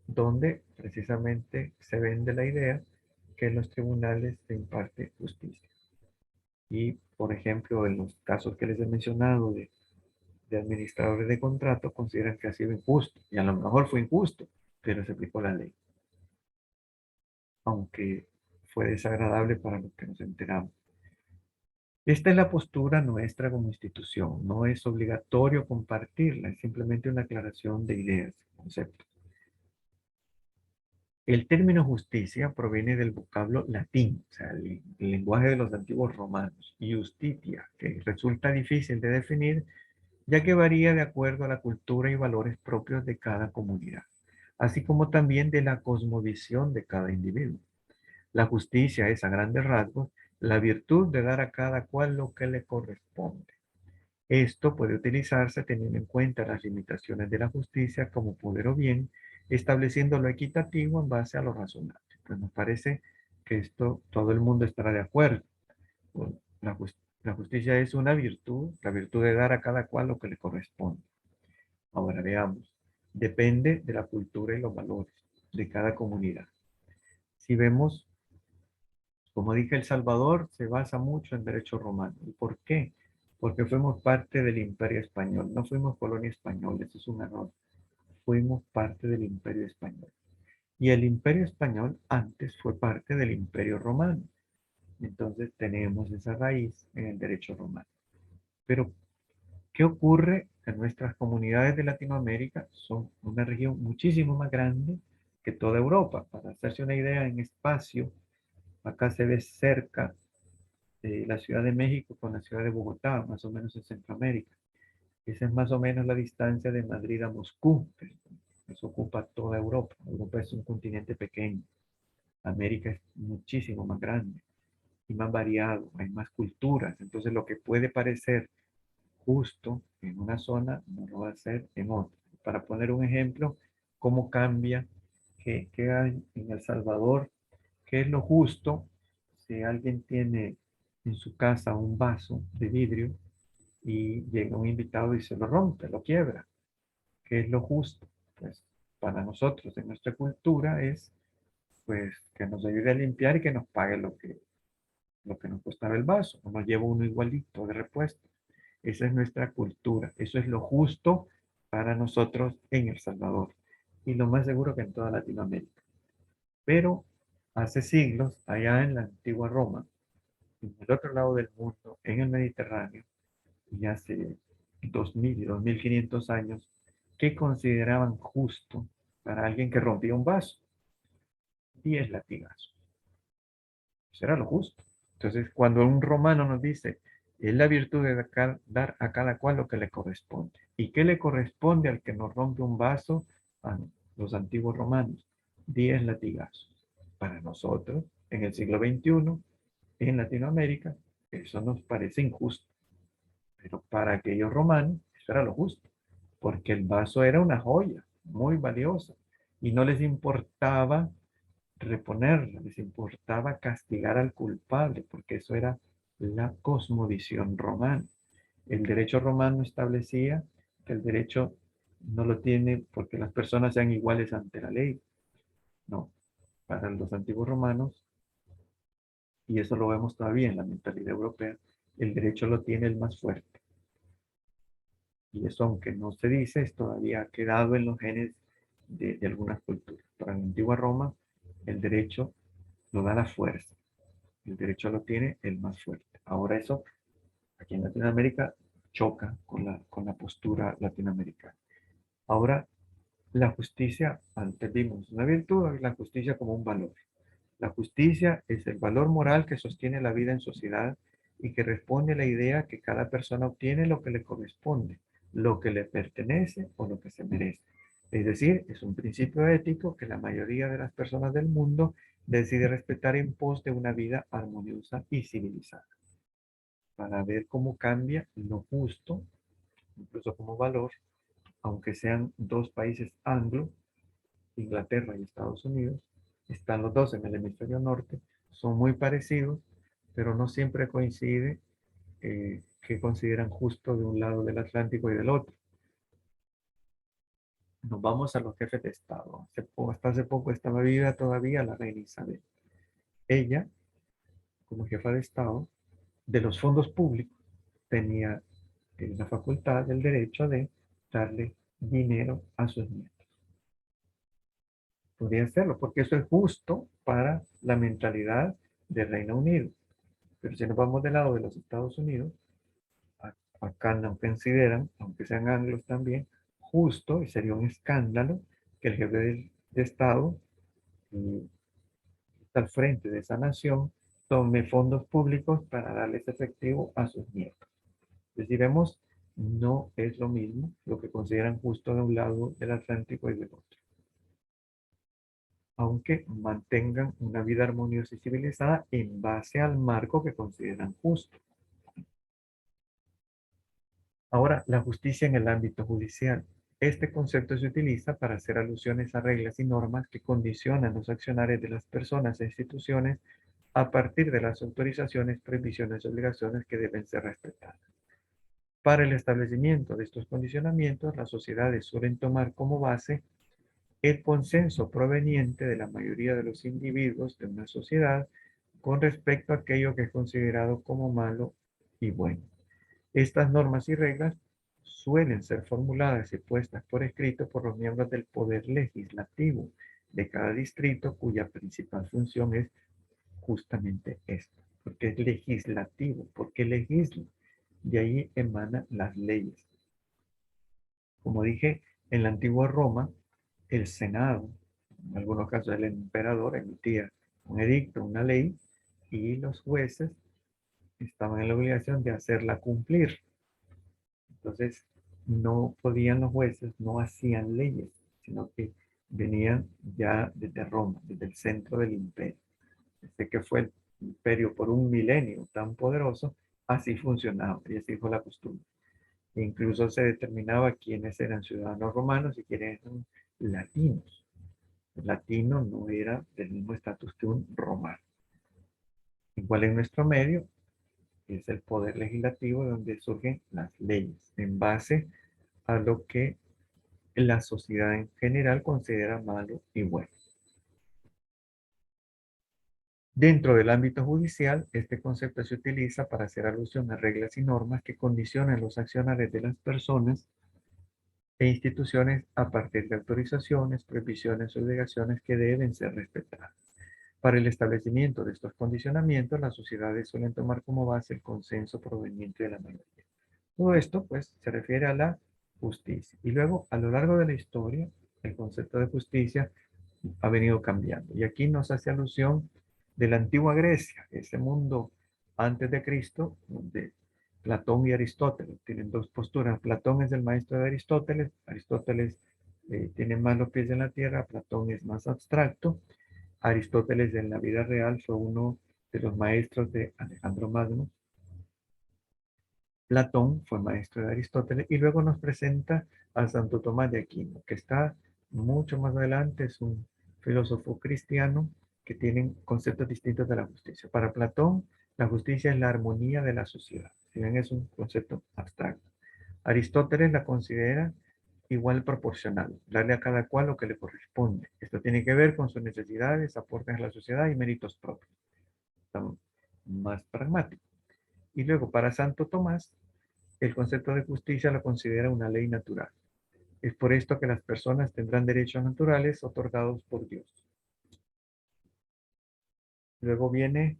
donde precisamente se vende la idea que en los tribunales se imparte justicia. Y, por ejemplo, en los casos que les he mencionado de administradores de contrato, consideran que ha sido injusto. Y a lo mejor fue injusto, pero se aplicó la ley. Aunque fue desagradable para los que nos enteramos. Esta es la postura nuestra como institución. No es obligatorio compartirla, es simplemente una aclaración de ideas, conceptos. El término justicia proviene del vocablo latín, o sea, el lenguaje de los antiguos romanos, justitia, que resulta difícil de definir ya que varía de acuerdo a la cultura y valores propios de cada comunidad, así como también de la cosmovisión de cada individuo. La justicia es, a grandes rasgos, la virtud de dar a cada cual lo que le corresponde. Esto puede utilizarse teniendo en cuenta las limitaciones de la justicia como poder o bien, estableciendo lo equitativo en base a lo razonable. Pues nos parece que esto todo el mundo estará de acuerdo. Bueno, la justicia es una virtud, la virtud de dar a cada cual lo que le corresponde. Ahora veamos, depende de la cultura y los valores de cada comunidad. Si vemos, como dije, El Salvador se basa mucho en derecho romano. ¿Y por qué? Porque fuimos parte del Imperio Español. No fuimos colonia española, eso es un error. Fuimos parte del Imperio Español. Y el Imperio Español antes fue parte del Imperio Romano. Entonces tenemos esa raíz en el derecho romano. Pero, ¿qué ocurre en nuestras comunidades de Latinoamérica? Son una región muchísimo más grande, que toda Europa. Para hacerse una idea en espacio, acá se ve cerca la Ciudad de México con la ciudad de Bogotá, más o menos en Centroamérica. Esa es más o menos la distancia de Madrid a Moscú. Eso ocupa toda Europa. Europa es un continente pequeño. América es muchísimo más grande y más variado, hay más culturas. Entonces lo que puede parecer justo en una zona no lo va a ser en otra. Para poner un ejemplo, cómo cambia, qué hay en El Salvador, qué es lo justo si alguien tiene en su casa un vaso de vidrio y llega un invitado y se lo rompe, lo quiebra. ¿Qué es lo justo? Pues para nosotros en nuestra cultura es pues que nos ayude a limpiar y que nos pague lo que nos costaba el vaso, o nos lleva uno igualito de repuesto. Esa es nuestra cultura, eso es lo justo para nosotros en El Salvador y lo más seguro que en toda Latinoamérica. Pero hace siglos, allá en la antigua Roma, en el otro lado del mundo, en el Mediterráneo, y hace 2000 y 2500 años, ¿qué consideraban justo para alguien que rompía un vaso? 10 latigazos. Eso era lo justo. Entonces, cuando un romano nos dice, es la virtud de dar a cada cual lo que le corresponde. ¿Y qué le corresponde al que nos rompe un vaso? A los antiguos romanos, 10 latigazos. Para nosotros, en el siglo XXI, en Latinoamérica, eso nos parece injusto. Pero para aquellos romanos, eso era lo justo, porque el vaso era una joya muy valiosa y no les importaba reponerla, les importaba castigar al culpable, porque eso era la cosmovisión romana. El derecho romano establecía que el derecho no lo tiene porque las personas sean iguales ante la ley. No, para los antiguos romanos, y eso lo vemos todavía en la mentalidad europea, el derecho lo tiene el más fuerte. Y eso, aunque no se dice, es todavía ha quedado en los genes de algunas culturas. Para la antigua Roma, el derecho lo da la fuerza. El derecho lo tiene el más fuerte. Ahora eso, aquí en Latinoamérica, choca con la postura latinoamericana. Ahora, la justicia, antes vimos una virtud, la justicia como un valor. La justicia es el valor moral que sostiene la vida en sociedad y que responde a la idea que cada persona obtiene lo que le corresponde, lo que le pertenece o lo que se merece. Es decir, es un principio ético que la mayoría de las personas del mundo decide respetar en pos de una vida armoniosa y civilizada. Para ver cómo cambia lo justo, incluso como valor, aunque sean dos países anglo, Inglaterra y Estados Unidos, están los dos en el hemisferio norte, son muy parecidos, pero no siempre coincide que consideran justo de un lado del Atlántico y del otro. Nos vamos a los jefes de Estado. Hasta hace poco estaba viva todavía la reina Isabel. Ella, como jefa de Estado, de los fondos públicos, tenía la facultad, el derecho de darle dinero a sus nietos. Podría hacerlo, porque eso es justo para la mentalidad del Reino Unido. Pero si nos vamos del lado de los Estados Unidos, acá no consideran, aunque sean anglos también, justo y sería un escándalo que el jefe de Estado, que está al frente de esa nación, tome fondos públicos para darles efectivo a sus nietos. Es decir, vemos, no es lo mismo lo que consideran justo de un lado del Atlántico y del otro, aunque mantengan una vida armoniosa y civilizada en base al marco que consideran justo. Ahora, la justicia en el ámbito judicial. Este concepto se utiliza para hacer alusiones a reglas y normas que condicionan los accionarios de las personas e instituciones a partir de las autorizaciones, prohibiciones y obligaciones que deben ser respetadas. Para el establecimiento de estos condicionamientos, las sociedades suelen tomar como base el consenso proveniente de la mayoría de los individuos de una sociedad con respecto a aquello que es considerado como malo y bueno. Estas normas y reglas suelen ser formuladas y puestas por escrito por los miembros del poder legislativo de cada distrito, cuya principal función es justamente esta, porque es legislativo, porque legisla. De ahí emanan las leyes. Como dije, en la antigua Roma, el Senado, En algunos casos el emperador emitía un edicto, una ley, y los jueces estaban en la obligación de hacerla cumplir. Entonces, no podían los jueces, no hacían leyes, sino que venían ya desde Roma, desde el centro del imperio. Desde que fue el imperio por un milenio tan poderoso, así funcionaba y así fue la costumbre. E incluso se determinaba quiénes eran ciudadanos romanos y quiénes eran latinos. El latino no era del mismo estatus que un romano. Igual en nuestro medio es el poder legislativo donde surgen las leyes en base a lo que la sociedad en general considera malo y bueno. Dentro del ámbito judicial, este concepto se utiliza para hacer alusión a reglas y normas que condicionan los accionarios de las personas e instituciones a partir de autorizaciones, prohibiciones o obligaciones que deben ser respetadas. Para el establecimiento de estos condicionamientos, las sociedades suelen tomar como base el consenso proveniente de la mayoría. Todo esto, pues, se refiere a la justicia. Y luego, a lo largo de la historia, el concepto de justicia ha venido cambiando. Y aquí nos hace alusión de la antigua Grecia, ese mundo antes de Cristo, donde Platón y Aristóteles tienen dos posturas. Platón es el maestro de Aristóteles, Aristóteles tiene más los pies en la tierra, Platón es más abstracto. Aristóteles en la vida real fue uno de los maestros de Alejandro Magno. Platón fue maestro de Aristóteles y luego nos presenta a Santo Tomás de Aquino, que está mucho más adelante, es un filósofo cristiano que tiene conceptos distintos de la justicia. Para Platón, la justicia es la armonía de la sociedad, si bien es un concepto abstracto. Aristóteles la considera igual proporcional, darle a cada cual lo que le corresponde. Esto tiene que ver con sus necesidades, aportes a la sociedad y méritos propios. Son más pragmáticos. Y luego, para Santo Tomás, el concepto de justicia lo considera una ley natural. Es por esto que las personas tendrán derechos naturales otorgados por Dios. Luego viene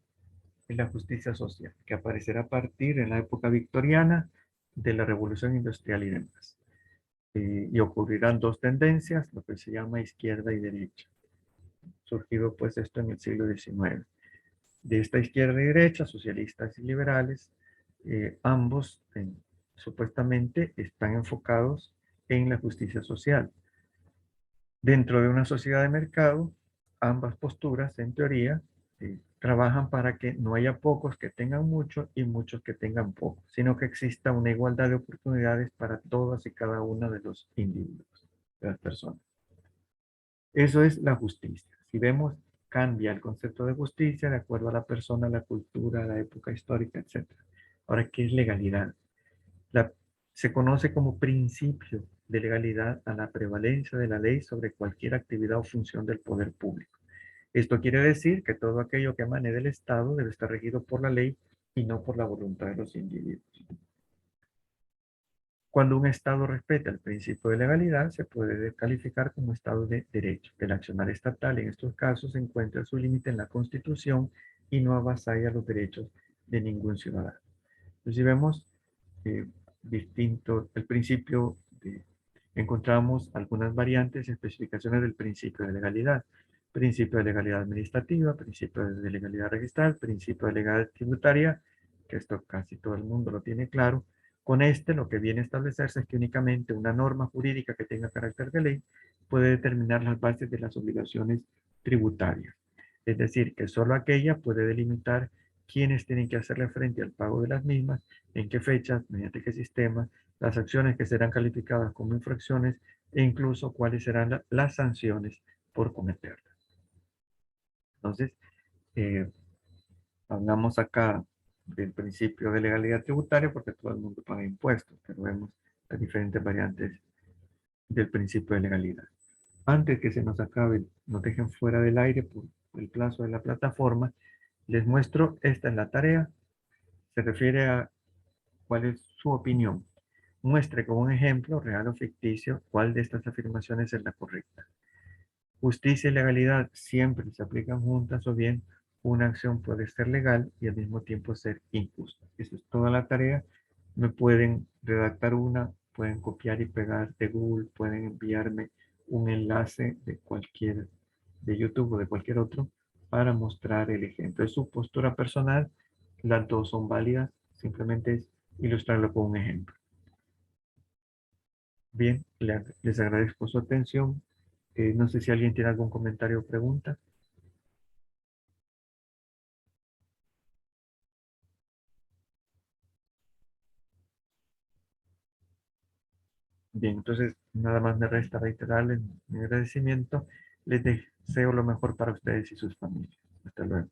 la justicia social, que aparecerá a partir en la época victoriana de la Revolución Industrial y demás. Y ocurrirán dos tendencias, lo que se llama izquierda y derecha. Surgido pues esto en el siglo XIX. De esta izquierda y derecha, socialistas y liberales, ambos supuestamente están enfocados en la justicia social. Dentro de una sociedad de mercado, ambas posturas, en teoría, trabajan para que no haya pocos que tengan mucho y muchos que tengan poco, sino que exista una igualdad de oportunidades para todas y cada uno de los individuos, de las personas. Eso es la justicia. Si vemos, cambia el concepto de justicia de acuerdo a la persona, la cultura, la época histórica, etc. Ahora, ¿qué es legalidad? La, Se conoce como principio de legalidad a la prevalencia de la ley sobre cualquier actividad o función del poder público. Esto quiere decir que todo aquello que emane del Estado debe estar regido por la ley y no por la voluntad de los individuos. Cuando un Estado respeta el principio de legalidad, se puede calificar como Estado de derecho. El accionar estatal en estos casos encuentra su límite en la Constitución y no avasalla los derechos de ningún ciudadano. Entonces, si vemos eh, distinto, el principio, encontramos algunas variantes y especificaciones del principio de legalidad. Principio de legalidad administrativa, principio de legalidad registral, principio de legalidad tributaria, que esto casi todo el mundo lo tiene claro. Con este, lo que viene a establecerse es que únicamente una norma jurídica que tenga carácter de ley puede determinar las bases de las obligaciones tributarias. Es decir, que solo aquella puede delimitar quiénes tienen que hacerle frente al pago de las mismas, en qué fechas, mediante qué sistema, las acciones que serán calificadas como infracciones e incluso cuáles serán las sanciones por cometerlas. Entonces, eh, hablamos acá del principio de legalidad tributaria porque todo el mundo paga impuestos, pero vemos las diferentes variantes del principio de legalidad. Antes que se nos acabe, nos dejen fuera del aire por el plazo de la plataforma, les muestro, esta es la tarea, se refiere a cuál es su opinión. Muestre con un ejemplo, real o ficticio, cuál de estas afirmaciones es la correcta. Justicia y legalidad siempre se aplican juntas o bien una acción puede ser legal y al mismo tiempo ser injusta. Esa es toda la tarea. Me pueden redactar una, pueden copiar y pegar de Google, pueden enviarme un enlace de cualquier de YouTube o de cualquier otro para mostrar el ejemplo. Es su postura personal, las dos son válidas, simplemente es ilustrarlo con un ejemplo. Bien, les agradezco su atención. No sé si alguien tiene algún comentario o pregunta. Bien, entonces nada más me resta reiterarles mi agradecimiento. Les deseo lo mejor para ustedes y sus familias. Hasta luego.